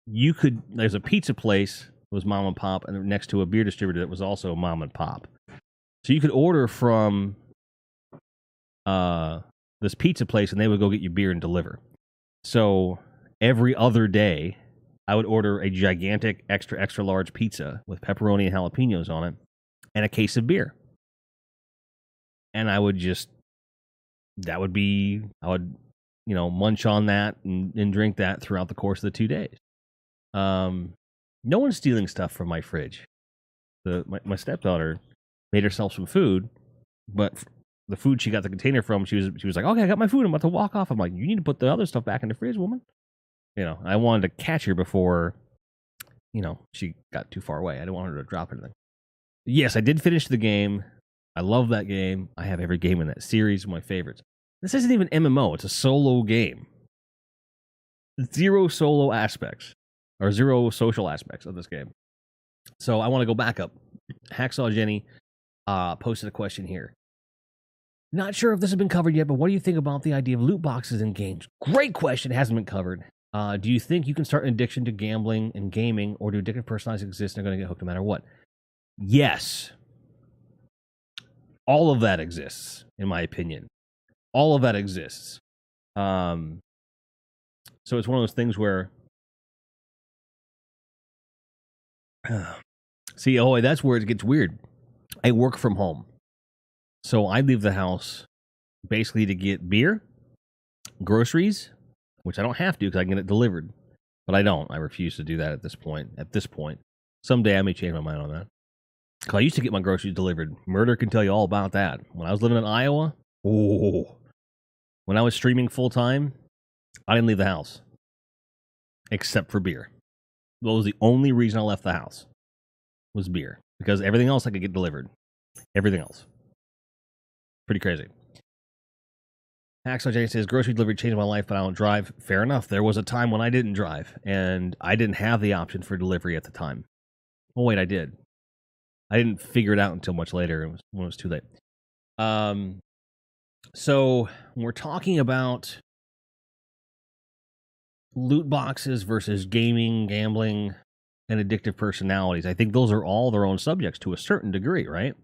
You could. There's a pizza place that was mom and pop, and next to a beer distributor that was also mom and pop. So you could order from this pizza place, and they would go get you beer and deliver. So every other day, I would order a gigantic extra large pizza with pepperoni and jalapenos on it, and a case of beer. And I would munch on that and drink that throughout the course of the 2 days. No one's stealing stuff from my fridge. My stepdaughter made herself some food, but the food she got the container from, she was like, "Okay, I got my food. I'm about to walk off." I'm like, "You need to put the other stuff back in the fridge, woman." I wanted to catch her before, she got too far away. I didn't want her to drop anything. Yes, I did finish the game. I love that game. I have every game in that series, my favorites. This isn't even MMO. It's a solo game. 0 solo aspects, or 0 social aspects of this game. So I want to go back up. Hacksaw Jenny posted a question here. Not sure if this has been covered yet, but what do you think about the idea of loot boxes in games? Great question. It hasn't been covered. Do you think you can start an addiction to gambling and gaming, or do addictive personalities exist and are going to get hooked no matter what? Yes. All of that exists, in my opinion. All of that exists. So it's one of those things where... See, that's where it gets weird. I work from home. So I leave the house basically to get beer, groceries, which I don't have to because I can get it delivered. But I don't. I refuse to do that at this point. Someday I may change my mind on that. Because I used to get my groceries delivered. Murder can tell you all about that. When I was living in Iowa, when I was streaming full time, I didn't leave the house. Except for beer. That was the only reason I left the house. Was beer. Because everything else I could get delivered. Everything else. Pretty crazy. Hacksaw Jay says, grocery delivery changed my life, but I don't drive. Fair enough. There was a time when I didn't drive, and I didn't have the option for delivery at the time. Oh, wait, I did. I didn't figure it out until much later, when it was too late. So, when we're talking about loot boxes versus gaming, gambling, and addictive personalities. I think those are all their own subjects to a certain degree, right?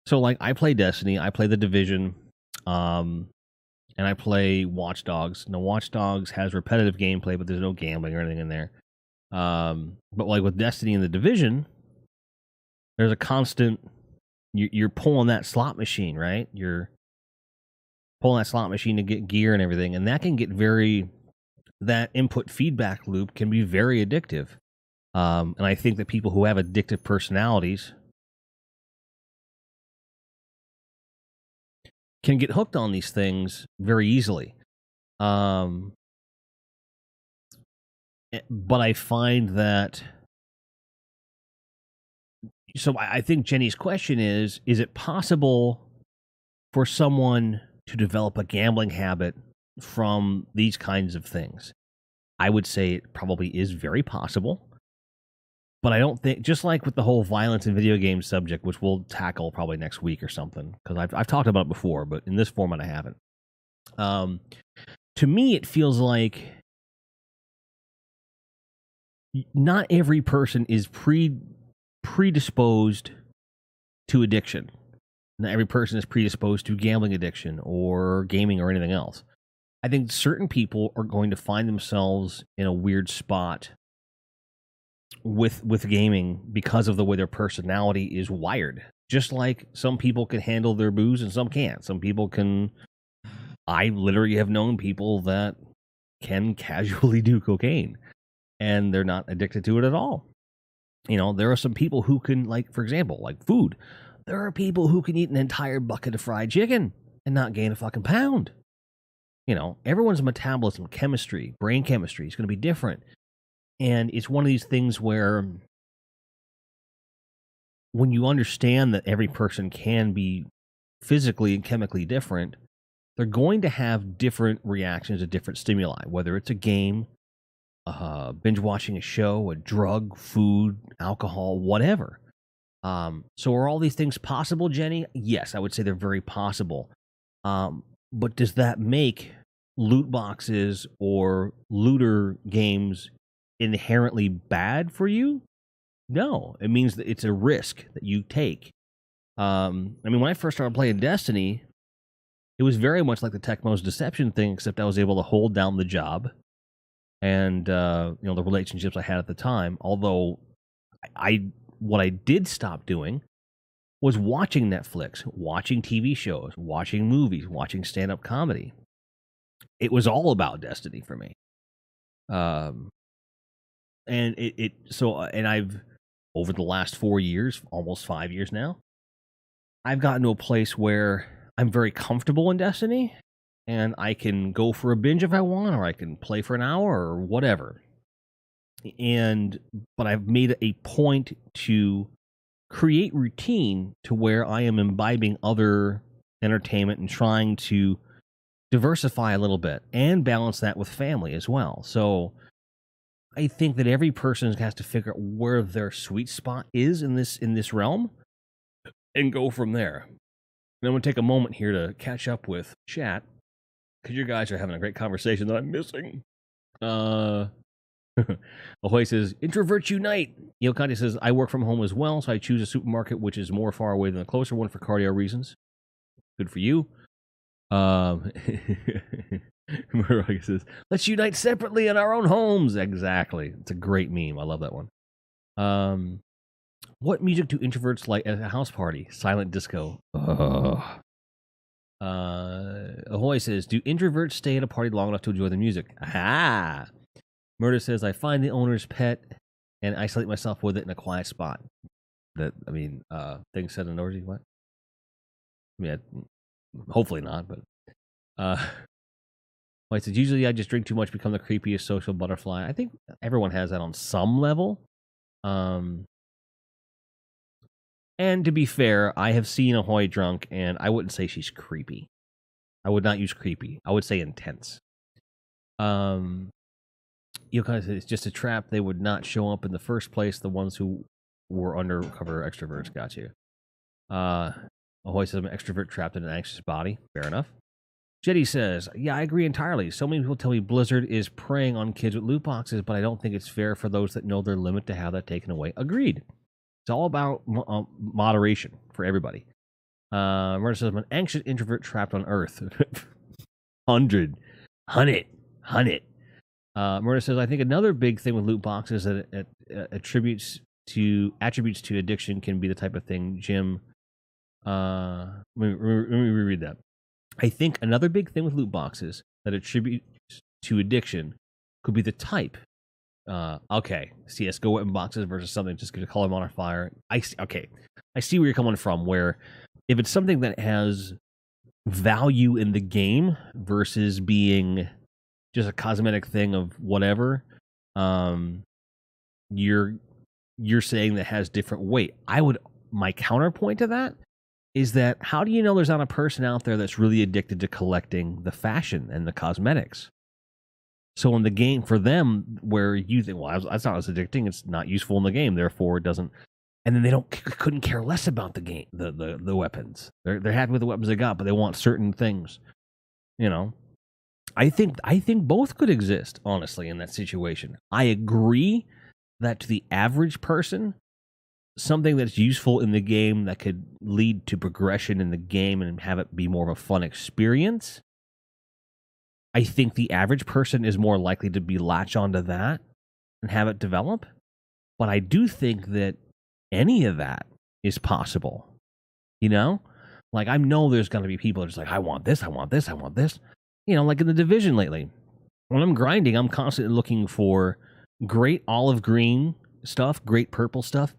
So, like, I play Destiny, I play The Division, and I play Watch Dogs. Now, Watch Dogs has repetitive gameplay, but there's no gambling or anything in there. But like with Destiny and The Division, there's a constant. You're pulling that slot machine, right? You're pulling that slot machine to get gear and everything, and that can get that input feedback loop can be very addictive. And I think that people who have addictive personalities can get hooked on these things very easily. But I find that. So I think Jenny's question is it possible for someone to develop a gambling habit from these kinds of things? I would say it probably is very possible. But I don't think, just like with the whole violence in video games subject, which we'll tackle probably next week or something, because I've talked about it before, but in this format I haven't. To me, it feels like not every person is predisposed to addiction. Not every person is predisposed to gambling addiction or gaming or anything else. I think certain people are going to find themselves in a weird spot with gaming because of the way their personality is wired. Just like some people can handle their booze and some can't. Some people can. I literally have known people that can casually do cocaine and they're not addicted to it at all. You know, there are some people who can, like, for example, like food. There are people who can eat an entire bucket of fried chicken and not gain a fucking pound. You know, everyone's metabolism, chemistry, brain chemistry is going to be different. And it's one of these things where when you understand that every person can be physically and chemically different, they're going to have different reactions to different stimuli, whether it's a game, binge watching a show, a drug, food, alcohol, whatever. So are all these things possible, Jenny? Yes, I would say they're very possible. But does that make loot boxes or looter games inherently bad for you? No, it means that it's a risk that you take. I mean, when I first started playing Destiny, it was very much like the Tecmo's Deception thing, except I was able to hold down the job and the relationships I had at the time. Although what I did stop doing was watching Netflix, watching TV shows, watching movies, watching stand-up comedy. It was all about Destiny for me. And and I've, over the last 4 years, almost 5 years now, I've gotten to a place where I'm very comfortable in Destiny, and I can go for a binge if I want, or I can play for an hour or whatever. But I've made a point to create routine to where I am imbibing other entertainment and trying to diversify a little bit and balance that with family as well. So I think that every person has to figure out where their sweet spot is in this realm and go from there. And I'm going to take a moment here to catch up with chat because you guys are having a great conversation that I'm missing. Ahoy says, Introvert Unite. Yokandi says, I work from home as well, so I choose a supermarket which is more far away than the closer one for cardio reasons. Good for you. Murray says, let's unite separately in our own homes. Exactly. It's a great meme. I love that one. What music do introverts like at a house party? Silent disco. Ahoy says, do introverts stay at a party long enough to enjoy the music? Aha! Murder says, I find the owner's pet and isolate myself with it in a quiet spot. Things said in order. What? I mean, hopefully not, but. White says, usually I just drink too much, become the creepiest social butterfly. I think everyone has that on some level. And to be fair, I have seen Ahoy drunk, and I wouldn't say she's creepy. I would not use creepy. I would say intense. You kind of say it's just a trap. They would not show up in the first place. The ones who were undercover extroverts got you. Ahoy says, I'm an extrovert trapped in an anxious body. Fair enough. Jetty says, yeah, I agree entirely. So many people tell me Blizzard is preying on kids with loot boxes, but I don't think it's fair for those that know their limit to have that taken away. Agreed. It's all about moderation for everybody. Murder says, I'm an anxious introvert trapped on Earth. 100. Murder says, I think another big thing with loot boxes that it attributes to addiction can be the type of thing Jim. Let me reread that. I think another big thing with loot boxes that attributes to addiction could be the type. Okay, CS:GO weapon boxes versus something just going to call them on fire. I see where you're coming from. Where if it's something that has value in the game versus being just a cosmetic thing of whatever, you're saying that has different weight. My counterpoint to that is that how do you know there's not a person out there that's really addicted to collecting the fashion and the cosmetics? So in the game, for them, where you think, well, that's not as addicting, it's not useful in the game, therefore it doesn't. And then they couldn't care less about the game, the weapons. They're happy with the weapons they got, but they want certain things. You know, I think both could exist, honestly, in that situation. I agree that to the average person, something that's useful in the game that could lead to progression in the game and have it be more of a fun experience, I think the average person is more likely to be latch onto that and have it develop. But I do think that any of that is possible. You know? Like, I know there's going to be people just like, I want this. You know, like in the Division lately. When I'm grinding, I'm constantly looking for great olive green stuff, great purple stuff,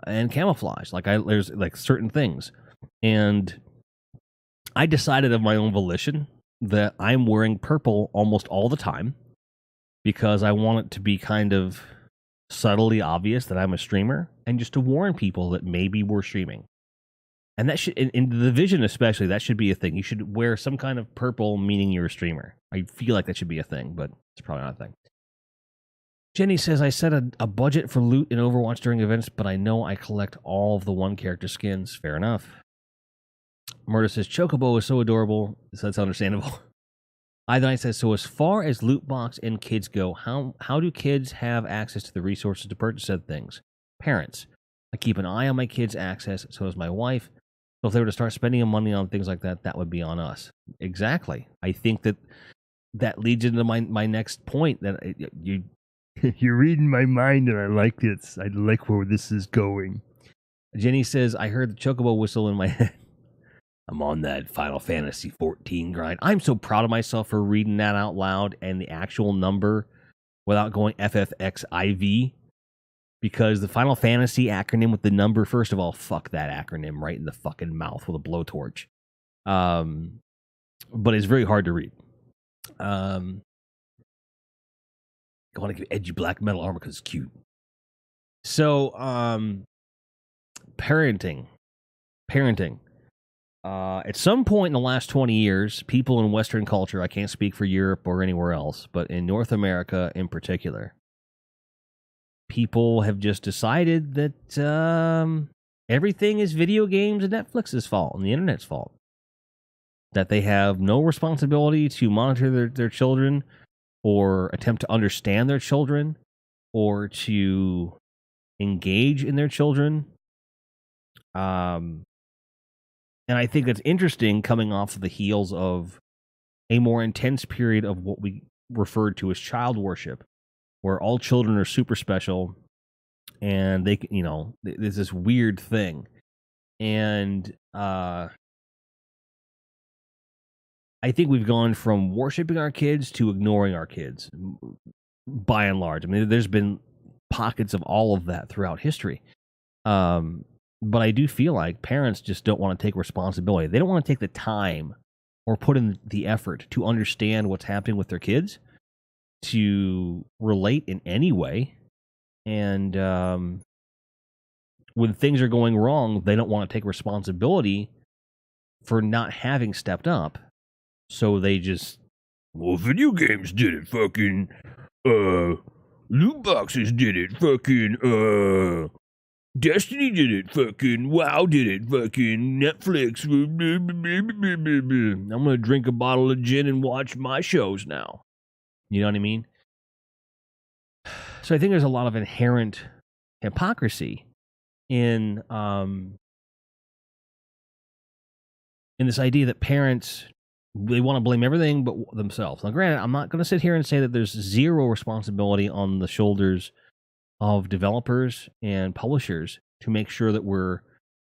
and camouflage. There's like certain things. And I decided of my own volition that I'm wearing purple almost all the time because I want it to be kind of subtly obvious that I'm a streamer and just to warn people that maybe we're streaming. And that should, in the Division especially, that should be a thing. You should wear some kind of purple meaning you're a streamer. I feel like that should be a thing, but it's probably not a thing. Jenny says, I set a budget for loot in Overwatch during events, but I know I collect all of the one character skins. Fair enough. Murder says, Chocobo is so adorable. So that's understandable. Either Night says, so as far as loot box and kids go, how do kids have access to the resources to purchase said things? Parents. I keep an eye on my kids' access, so does my wife. So if they were to start spending money on things like that, that would be on us. Exactly. I think that leads into my next point, that you're reading my mind, and I like this. I like where this is going. Jenny says, I heard the Chocobo whistle in my head. I'm on that Final Fantasy 14 grind. I'm so proud of myself for reading that out loud and the actual number without going FFXIV. Because the Final Fantasy acronym with the number, first of all, fuck that acronym right in the fucking mouth with a blowtorch. But it's very hard to read. I want to give edgy black metal armor because it's cute. So, parenting. At some point in the last 20 years, people in Western culture, I can't speak for Europe or anywhere else, but in North America in particular, people have just decided that everything is video games and Netflix's fault and the internet's fault. That they have no responsibility to monitor their children or attempt to understand their children or to engage in their children. And I think that's interesting coming off of the heels of a more intense period of what we referred to as child worship, where all children are super special and they, you know, there's this weird thing. And I think we've gone from worshiping our kids to ignoring our kids, by and large. I mean, there's been pockets of all of that throughout history. But I do feel like parents just don't want to take responsibility. They don't want to take the time or put in the effort to understand what's happening with their kids, to relate in any way. And when things are going wrong, they don't want to take responsibility for not having stepped up. So they just, well, video games did it, fucking, loot boxes did it, fucking, Destiny did it, fucking WoW did it, fucking Netflix. I'm gonna drink a bottle of gin and watch my shows now. You know what I mean? So I think there's a lot of inherent hypocrisy in this idea that parents, they want to blame everything but themselves. Now, granted, I'm not going to sit here and say that there's zero responsibility on the shoulders of developers and publishers to make sure that we're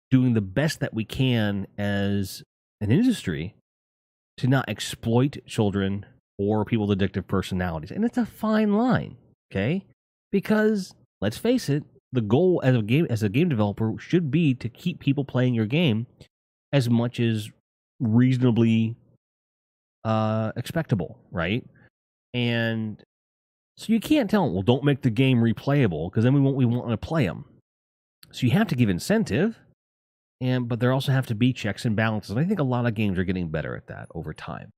doing the best that we can as an industry to not exploit children or people with addictive personalities. And it's a fine line, okay? Because let's face it, the goal as a game developer should be to keep people playing your game as much as reasonably expectable, right? And so you can't tell them, well, don't make the game replayable, because then we won't want to play them. So you have to give incentive, but there also have to be checks and balances. And I think a lot of games are getting better at that over time.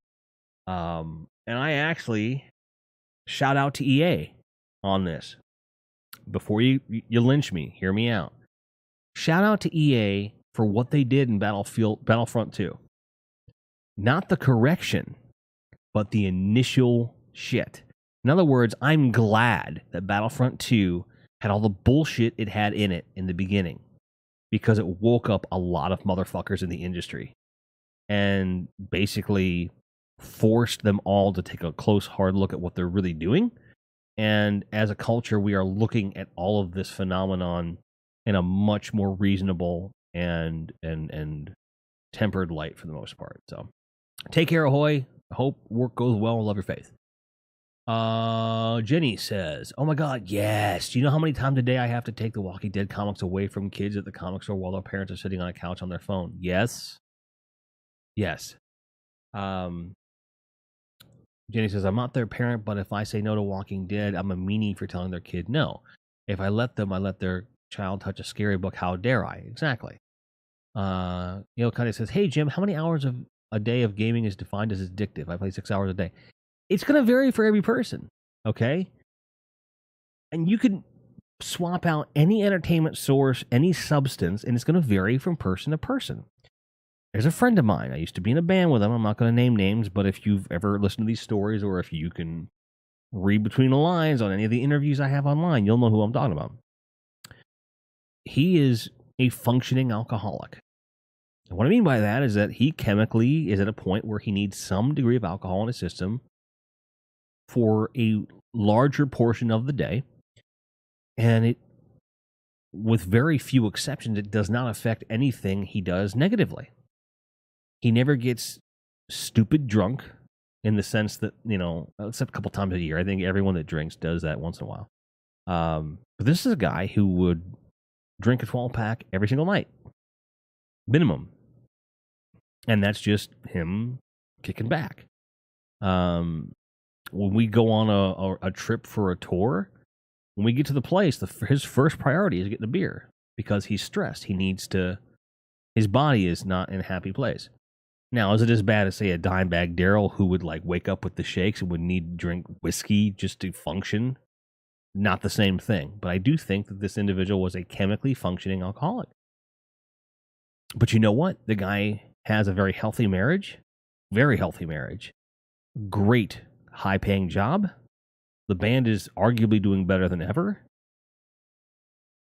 And I actually shout out to EA on this. Before you lynch me, hear me out. Shout out to EA for what they did in Battlefront 2. Not the correction, but the initial shit. In other words, I'm glad that Battlefront 2 had all the bullshit it had in it in the beginning, because it woke up a lot of motherfuckers in the industry and basically forced them all to take a close, hard look at what they're really doing. And as a culture, we are looking at all of this phenomenon in a much more reasonable and tempered light for the most part. So take care, ahoy. Hope work goes well. Love your faith. Jenny says, oh my God, yes. Do you know how many times a day I have to take the Walking Dead comics away from kids at the comic store while their parents are sitting on a couch on their phone? Yes. Yes. Jenny says, I'm not their parent, but if I say no to Walking Dead, I'm a meanie for telling their kid no. If I let their child touch a scary book, how dare I? Exactly. Kind says, hey, Jim, how many hours of a day of gaming is defined as addictive? I play 6 hours a day. It's going to vary for every person, okay? And you can swap out any entertainment source, any substance, and it's going to vary from person to person. There's a friend of mine. I used to be in a band with him. I'm not going to name names, but if you've ever listened to these stories, or if you can read between the lines on any of the interviews I have online, you'll know who I'm talking about. He is a functioning alcoholic. And what I mean by that is that he chemically is at a point where he needs some degree of alcohol in his system for a larger portion of the day. And it, with very few exceptions, it does not affect anything he does negatively. He never gets stupid drunk, in the sense that, except a couple times a year. I think everyone that drinks does that once in a while. But this is a guy who would drink a 12-pack every single night. Minimum. And that's just him kicking back. When we go on a trip for a tour, when we get to the place, his first priority is getting a beer, because he's stressed. His body is not in a happy place. Now, is it as bad as, say, a Dimebag Darrell, who would wake up with the shakes and would need to drink whiskey just to function? Not the same thing. But I do think that this individual was a chemically functioning alcoholic. But you know what? The guy has a very healthy marriage. Very healthy marriage. Great high-paying job. The band is arguably doing better than ever.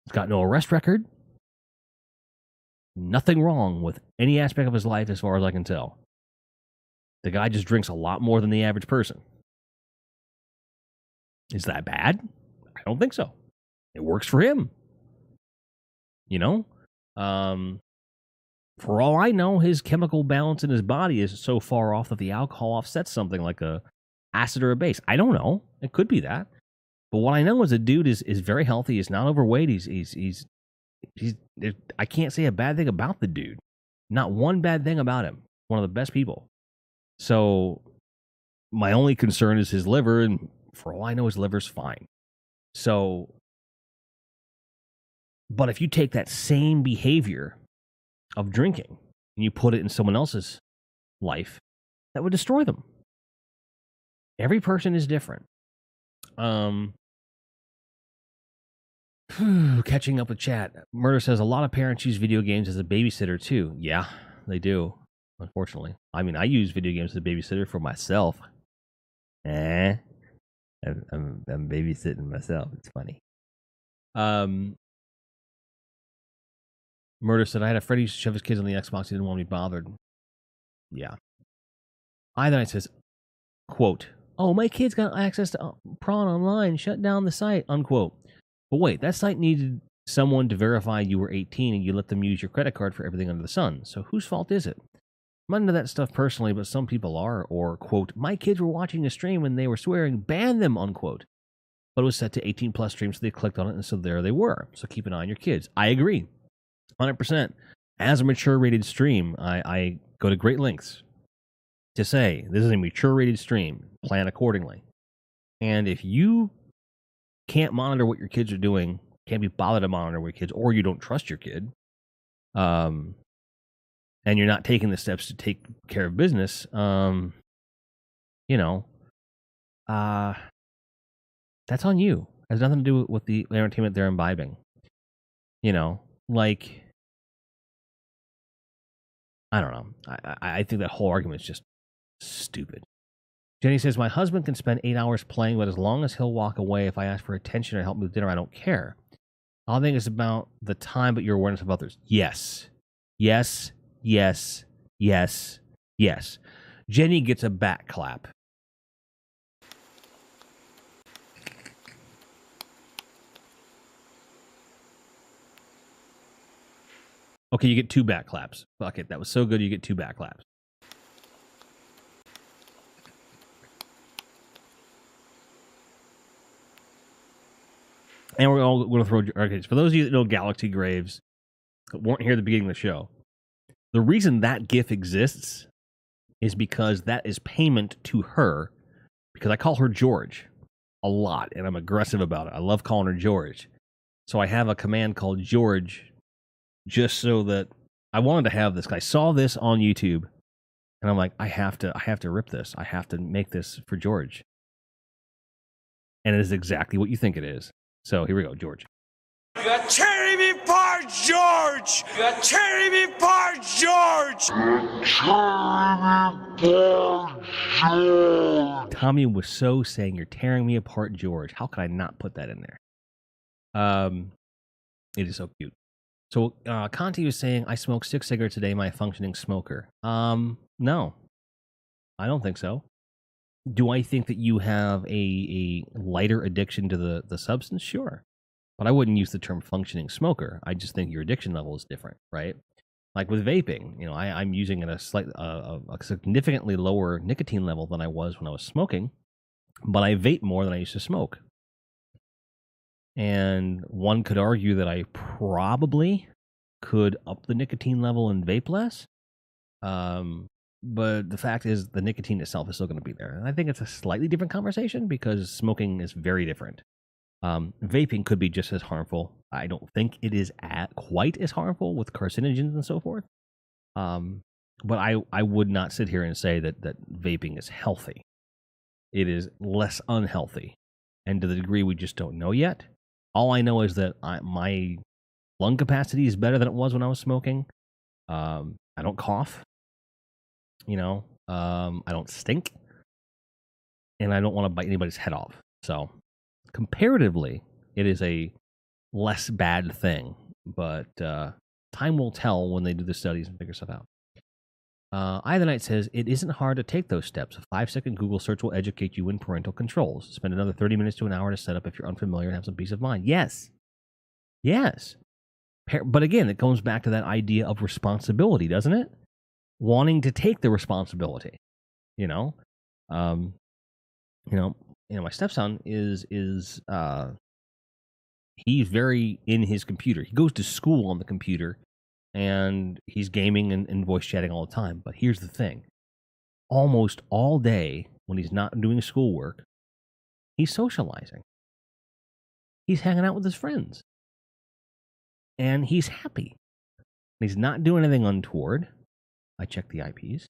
He's got no arrest record. Nothing wrong with any aspect of his life as far as I can tell. The guy just drinks a lot more than the average person. Is that bad? I don't think so. It works for him. For all I know, his chemical balance in his body is so far off that the alcohol offsets something like a acid or a base. I don't know. It could be that. But what I know is the dude is very healthy. He's not overweight. He's I can't say a bad thing about the dude. Not one bad thing about him. One of the best people. So my only concern is his liver, and for all I know, his liver's fine. So, but if you take that same behavior of drinking and you put it in someone else's life, that would destroy them. Every person is different. Catching up with chat. Murder says a lot of parents use video games as a babysitter too. Yeah, they do. Unfortunately, I mean, I use video games as a babysitter for myself. I'm babysitting myself. It's funny. Murder said I had a friend who used to shove his kids on the Xbox. He didn't want to be bothered. Yeah. Then says, quote, "Oh, my kid's got access to prawn online. Shut down the site," unquote. But wait, that site needed someone to verify you were 18 and you let them use your credit card for everything under the sun. So whose fault is it? I'm not into that stuff personally, but some people are. Or, quote, "My kids were watching a stream and they were swearing, ban them," unquote. But it was set to 18 plus streams, so they clicked on it, and so there they were. So keep an eye on your kids. I agree. 100%. As a mature rated stream, I go to great lengths to say this is a mature rated stream. Plan accordingly. And if you can't monitor what your kids are doing, can't be bothered to monitor what your kids, or you don't trust your kid, and you're not taking the steps to take care of business, that's on you. It has nothing to do with the entertainment they're imbibing. Like, I don't know. I think that whole argument is just stupid. Jenny says, my husband can spend 8 hours playing, but as long as he'll walk away if I ask for attention or help me with dinner, I don't care. All I think is about the time, but your awareness of others. Yes. Yes. Yes. Yes. Yes. Jenny gets a back clap. Okay, you get 2 back claps. Fuck it. That was so good, you get 2 back claps. And we're all going to throw arcades. For those of you that know Galaxy Graves, that weren't here at the beginning of the show, the reason that GIF exists is because that is payment to her, because I call her George a lot, and I'm aggressive about it. I love calling her George. So I have a command called George, just so that I wanted to have this. I saw this on YouTube, and I'm like, I have to rip this. I have to make this for George. And it is exactly what you think it is. So here we go, George. You're tearing me apart, George! You're tearing me apart, George! Tommy was so saying, "You're tearing me apart, George." How could I not put that in there? It is so cute. So Conti was saying, "I smoke 6 cigarettes a day. Am I a functioning smoker?" No, I don't think so. Do I think that you have a lighter addiction to the substance? Sure. But I wouldn't use the term functioning smoker. I just think your addiction level is different, right? Like with vaping, I'm using at a significantly lower nicotine level than I was when I was smoking, but I vape more than I used to smoke. And one could argue that I probably could up the nicotine level and vape less. But the fact is, the nicotine itself is still going to be there. And I think it's a slightly different conversation because smoking is very different. Vaping could be just as harmful. I don't think it is quite as harmful with carcinogens and so forth. But I would not sit here and say that vaping is healthy. It is less unhealthy. And to the degree we just don't know yet. All I know is that my lung capacity is better than it was when I was smoking. I don't cough. I don't stink, and I don't want to bite anybody's head off. So, comparatively, it is a less bad thing. But time will tell when they do the studies and figure stuff out. Either Night says, it isn't hard to take those steps. A 5-second Google search will educate you in parental controls. Spend another 30 minutes to an hour to set up if you're unfamiliar and have some peace of mind. Yes. But again, it comes back to that idea of responsibility, doesn't it? Wanting to take the responsibility, my stepson is he's very in his computer. He goes to school on the computer, and he's gaming and voice chatting all the time. But here's the thing: almost all day when he's not doing schoolwork, he's socializing. He's hanging out with his friends, and he's happy. He's not doing anything untoward. I checked the IPs.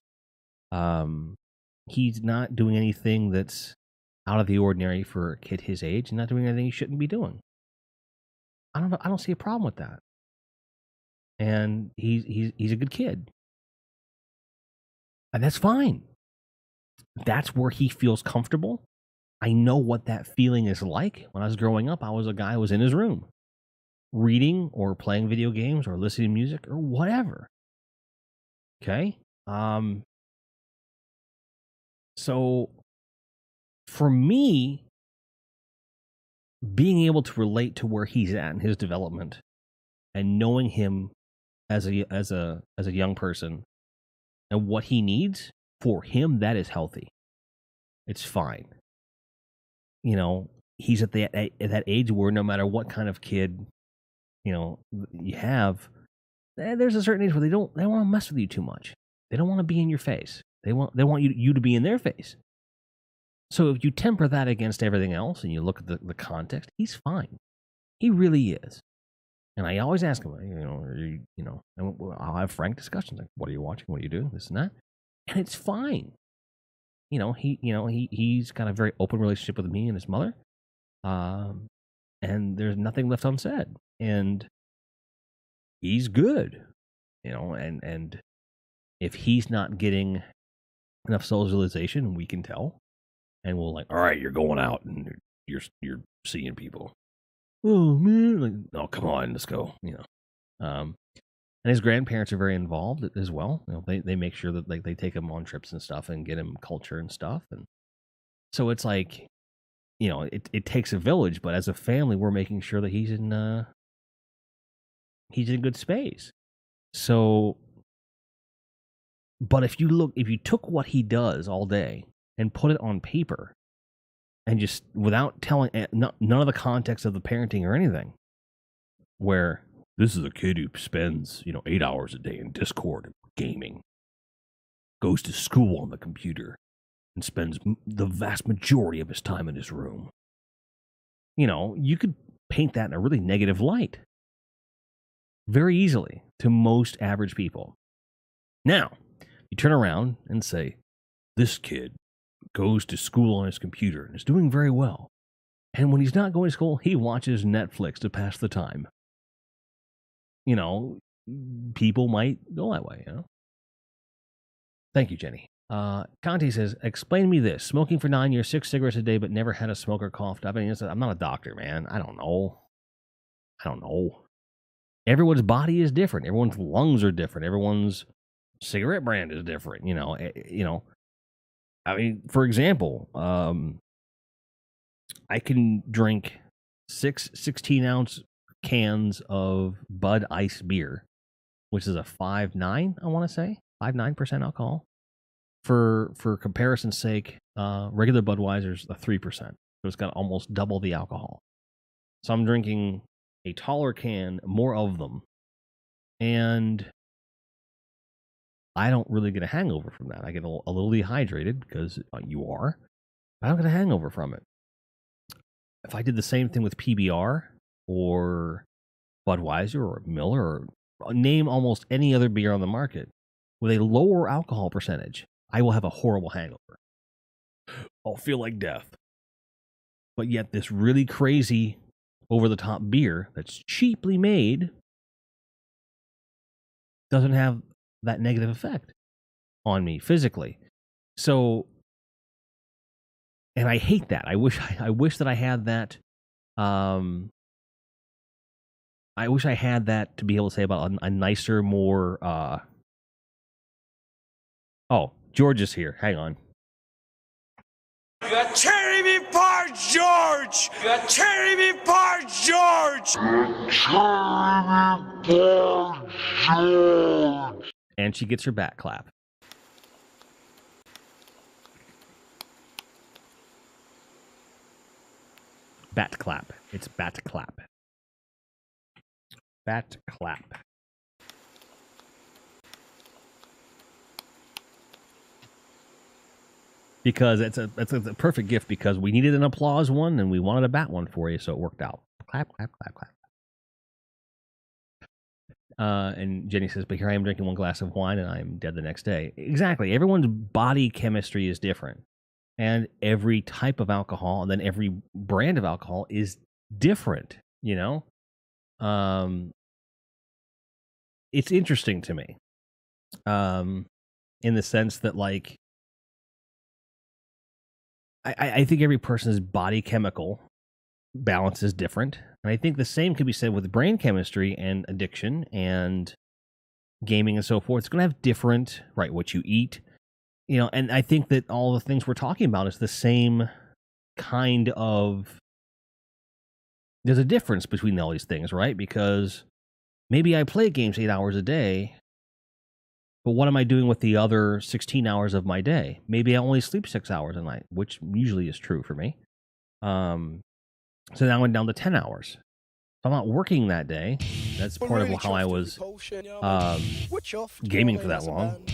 He's not doing anything that's out of the ordinary for a kid his age, and not doing anything he shouldn't be doing. I don't see a problem with that. And he's a good kid. And that's fine. That's where he feels comfortable. I know what that feeling is like. When I was growing up, I was a guy who was in his room reading or playing video games or listening to music or whatever. Okay? So for me, being able to relate to where he's at in his development and knowing him as a young person and what he needs, for him, that is healthy. It's fine. You know, he's at that age where no matter what kind of kid, you know, you have, there's a certain age where they don't want to mess with you too much. They don't want to be in your face. They want you to be in their face. So if you temper that against everything else and you look at the context, he's fine. He really is. And I always ask him, and I'll have frank discussions like, "What are you watching? What are you doing? This and that," and it's fine. He's got a very open relationship with me and his mother, and there's nothing left unsaid, and he's good, and if he's not getting enough socialization, we can tell, and we'll like, all right, you're going out and you're seeing people. Oh man, like, oh come on, let's go, and his grandparents are very involved as well. They make sure that they take him on trips and stuff and get him culture and stuff. And so it's like, it takes a village, but as a family, we're making sure that he's in a good space. So, but if you took what he does all day and put it on paper and just without telling, none of the context of the parenting or anything, where this is a kid who spends, 8 hours a day in Discord and gaming, goes to school on the computer, and spends the vast majority of his time in his room. You could paint that in a really negative light very easily to most average people. Now, you turn around and say, this kid goes to school on his computer and is doing very well. And when he's not going to school, he watches Netflix to pass the time. People might go that way, Thank you, Jenny. Conti says, explain me this. Smoking for 9 years, 6 cigarettes a day, but never had a smoker coughed up. I'm not a doctor, man. I don't know. Everyone's body is different. Everyone's lungs are different. Everyone's cigarette brand is different. For example, I can drink 6 16-ounce cans of Bud Ice beer, which is a 5.9, I want to say 5.9% alcohol. For comparison's sake, regular Budweiser's a 3%, so it's got almost double the alcohol. So I'm drinking a taller can, more of them, and I don't really get a hangover from that. I get a little dehydrated because you are. I don't get a hangover from it. If I did the same thing with PBR or Budweiser or Miller or name almost any other beer on the market with a lower alcohol percentage, I will have a horrible hangover. I'll feel like death. But yet this really crazy over-the-top beer that's cheaply made doesn't have that negative effect on me physically. So, and I hate that. I wish that I had that. I wish I had that to be able to say about a nicer, more. Oh, George is here. Hang on. You're tearing me apart, George! You're tearing me apart, George! You're tearing me apart, George! And she gets her back clap. Bat clap. It's bat clap. Bat clap. Because it's a perfect gift because we needed an applause one and we wanted a bat one for you, so it worked out. Clap, clap, clap, clap. And Jenny says, but here I am drinking 1 glass of wine and I'm dead the next day. Exactly. Everyone's body chemistry is different. And every type of alcohol and then every brand of alcohol is different, It's interesting to me, in the sense that, like, I think every person's body chemical balance is different. And I think the same could be said with brain chemistry and addiction and gaming and so forth. It's going to have different, right, what you eat, and I think that all the things we're talking about is the same kind of, there's a difference between all these things, right? Because maybe I play games 8 hours a day, but what am I doing with the other 16 hours of my day? Maybe I only sleep 6 hours a night, which usually is true for me. So now I went down to 10 hours. If I'm not working that day, that's part of how I was gaming for that long.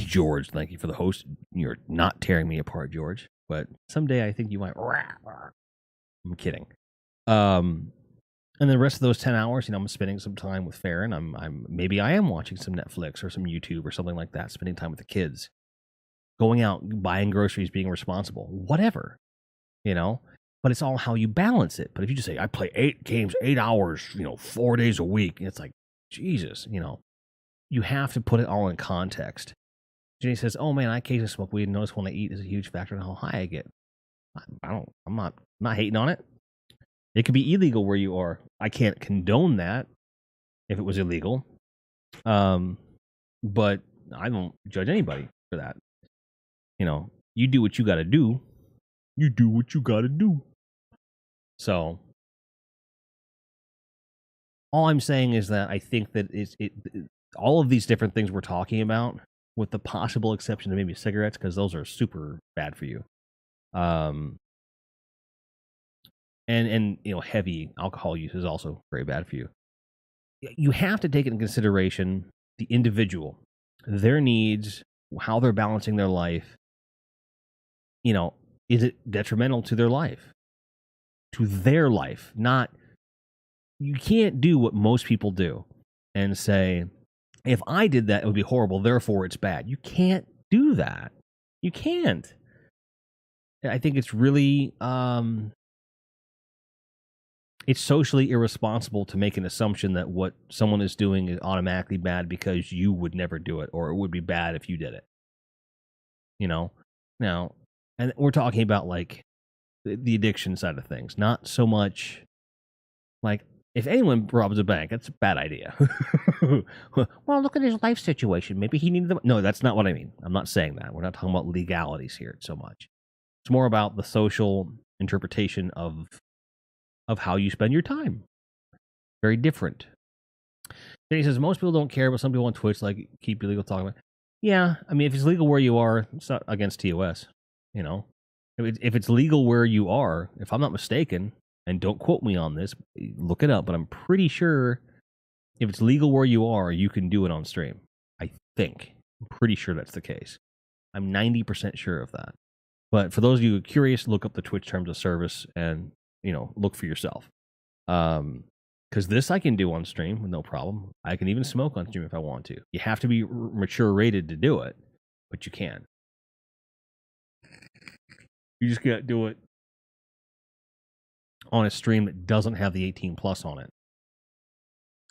George, thank you for the host. You're not tearing me apart, George. But someday I think you might. I'm kidding. And the rest of those 10 hours, I'm spending some time with Farron. Maybe I am watching some Netflix or some YouTube or something like that, spending time with the kids, going out, buying groceries, being responsible, whatever, But it's all how you balance it. But if you just say, I play 8 games, 8 hours, 4 days a week, it's like, Jesus, you have to put it all in context. Jenny says, oh man, I occasionally smoke weed and notice when I eat is a huge factor in how high I get. I'm not hating on it. It could be illegal where you are. I can't condone that if it was illegal. But I don't judge anybody for that. You do what you got to do. You do what you got to do. So all I'm saying is that I think that all of these different things we're talking about, with the possible exception of maybe cigarettes, because those are super bad for you. And heavy alcohol use is also very bad for you. You have to take into consideration the individual, their needs, how they're balancing their life. Is it detrimental to their life? To their life, not, you can't do what most people do and say, if I did that, it would be horrible, therefore it's bad. You can't do that. You can't. I think it's really, it's socially irresponsible to make an assumption that what someone is doing is automatically bad because you would never do it, or it would be bad if you did it. Now, and we're talking about like the addiction side of things, not so much like, if anyone robs a bank, that's a bad idea. Well, look at his life situation. Maybe he needed them. No, that's not what I mean. I'm not saying that. We're not talking about legalities here so much. It's more about the social interpretation of how you spend your time. Very different. Then he says, most people don't care, but some people on Twitch like keep illegal talking about. Yeah, I mean, if it's legal where you are, it's not against TOS. If it's legal where you are, if I'm not mistaken, and don't quote me on this, look it up, but I'm pretty sure if it's legal where you are, you can do it on stream. I think. I'm pretty sure that's the case. I'm 90% sure of that. But for those of you curious, look up the Twitch terms of service and, look for yourself. Because this I can do on stream with no problem. I can even smoke on stream if I want to. You have to be mature rated to do it, but you can. You just can't do it on a stream that doesn't have the 18 plus on it,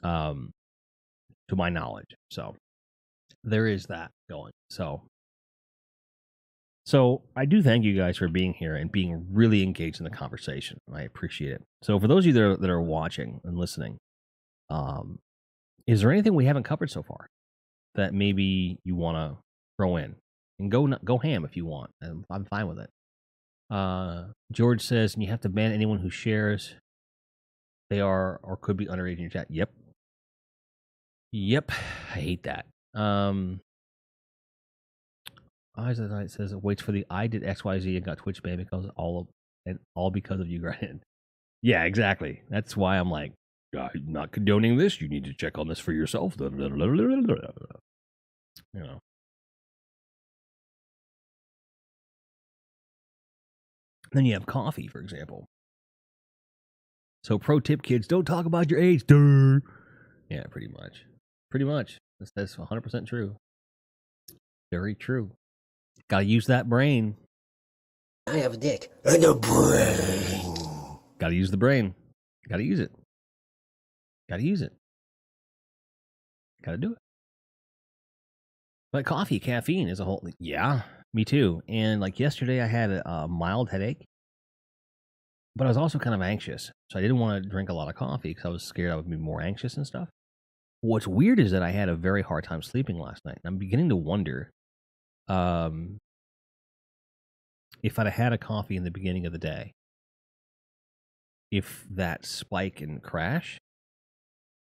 to my knowledge. So there is that going. So I do thank you guys for being here and being really engaged in the conversation. I appreciate it. So for those of you that are watching and listening, is there anything we haven't covered so far that maybe you want to throw in? And go ham if you want. I'm fine with it. George says, and you have to ban anyone who shares they are or could be underage in your chat. Yep. I hate that. Eyes of the Night says it waits for the I did XYZ and got Twitch banned because all because of you, Grindhead. Yeah, exactly. That's why I'm like, I'm not condoning this. You need to check on this for yourself. Then you have coffee, for example. So pro tip, kids, don't talk about your age. Duh. Yeah, pretty much. That's 100% true. Very true. Gotta use that brain. I have a dick and a brain. Gotta use the brain. Gotta use it. Got to use it. Got to do it. But coffee, caffeine is a whole. Yeah, me too. And like yesterday, I had a mild headache, but I was also kind of anxious. So I didn't want to drink a lot of coffee because I was scared I would be more anxious and stuff. What's weird is that I had a very hard time sleeping last night. And I'm beginning to wonder if I'd have had a coffee in the beginning of the day, if that spike and crash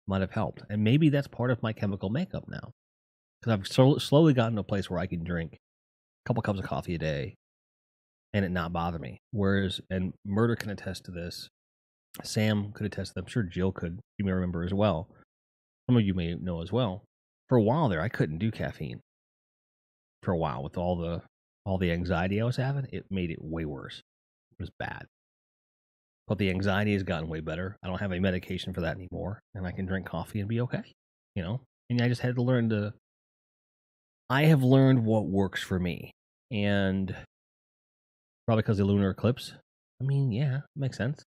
might have helped. And maybe that's part of my chemical makeup now. Because I've slowly gotten to a place where I can drink a couple cups of coffee a day and it not bother me. Whereas, and Murder can attest to this, Sam could attest to that. I'm sure Jill could, you may remember as well. Some of you may know as well. For a while there, I couldn't do caffeine. For a while, with all the anxiety I was having, it made it way worse. It was bad. But the anxiety has gotten way better. I don't have any medication for that anymore, and I can drink coffee and be okay. You know, and I just had to learn to. I have learned what works for me, and probably because of the lunar eclipse. I mean, yeah, it makes sense.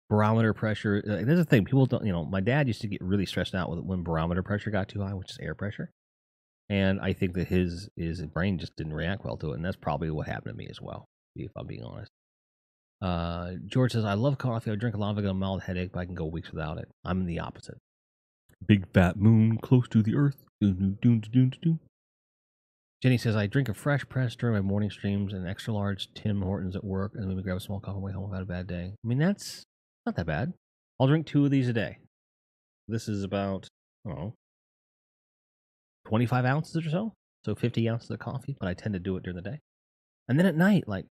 Barometer pressure. There's a thing people don't. You know, my dad used to get really stressed out with when barometer pressure got too high, which is air pressure. And I think that his brain just didn't react well to it, and that's probably what happened to me as well, if I'm being honest. George says, I love coffee. I drink a lot of it, I get a mild headache, but I can go weeks without it. I'm the opposite. Big fat moon close to the earth. Jenny says, I drink a fresh press during my morning streams and extra large Tim Hortons at work, and then we grab a small coffee on the way home if I had a bad day. I mean, that's not that bad. I'll drink 2 of these a day. This is about, I don't know, 25 ounces or so. So 50 ounces of coffee, but I tend to do it during the day. And then at night, like,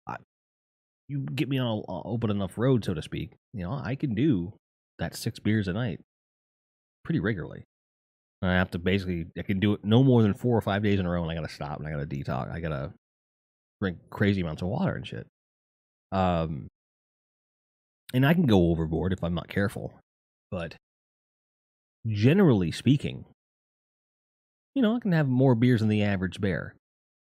you get me on an open enough road, so to speak, you know, I can do that 6 beers a night pretty regularly. I have to I can do it no more than 4 or 5 days in a row, and I gotta stop, and I gotta detox. I gotta drink crazy amounts of water and shit. And I can go overboard if I'm not careful. But generally speaking, you know, I can have more beers than the average bear.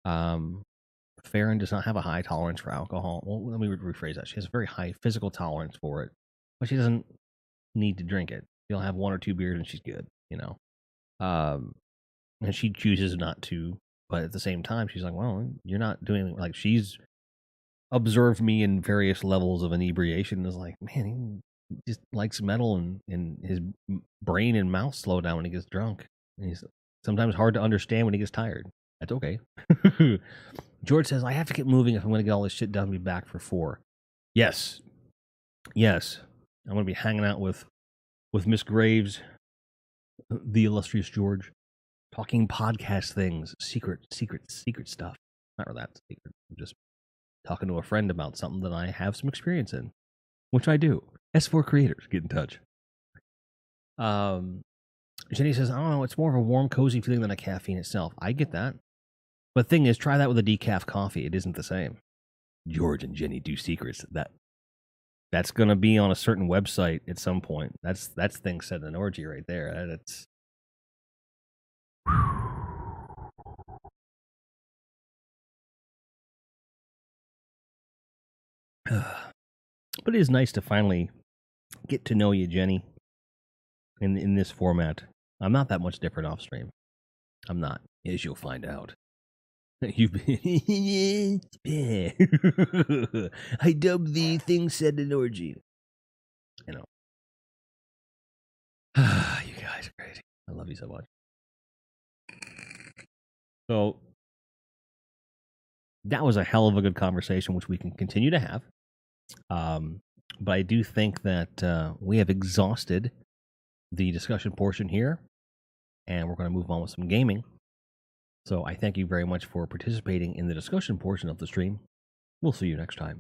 Farron does not have a high tolerance for alcohol. Well, let me rephrase that. She has a very high physical tolerance for it, but she doesn't need to drink it. She'll have 1 or 2 beers and she's good, you know. And she chooses not to, but at the same time, she's like, well, you're not doing, like, she's observed me in various levels of inebriation and is like, man, he just likes metal, and his brain and mouth slow down when he gets drunk. And he's sometimes hard to understand when he gets tired. That's okay. George says, I have to get moving if I'm going to get all this shit done and be back for 4. Yes. Yes. I'm going to be hanging out with Miss Graves, the illustrious George, talking podcast things, secret stuff. Not really that secret. I'm just talking to a friend about something that I have some experience in, which I do. S4 creators, get in touch. Jenny says, I don't know, it's more of a warm, cozy feeling than a caffeine itself. I get that. But the thing is, try that with a decaf coffee. It isn't the same. George and Jenny do secrets. That's going to be on a certain website at some point. That's thing said in an orgy right there. That's but it is nice to finally get to know you, Jenny, in this format. I'm not that much different off stream. I'm not, as you'll find out. You've been I dubbed the thing said an orgy. You know. You guys are crazy. I love you so much. So that was a hell of a good conversation, which we can continue to have. But I do think that we have exhausted the discussion portion here, and we're going to move on with some gaming. So I thank you very much for participating in the discussion portion of the stream. We'll see you next time.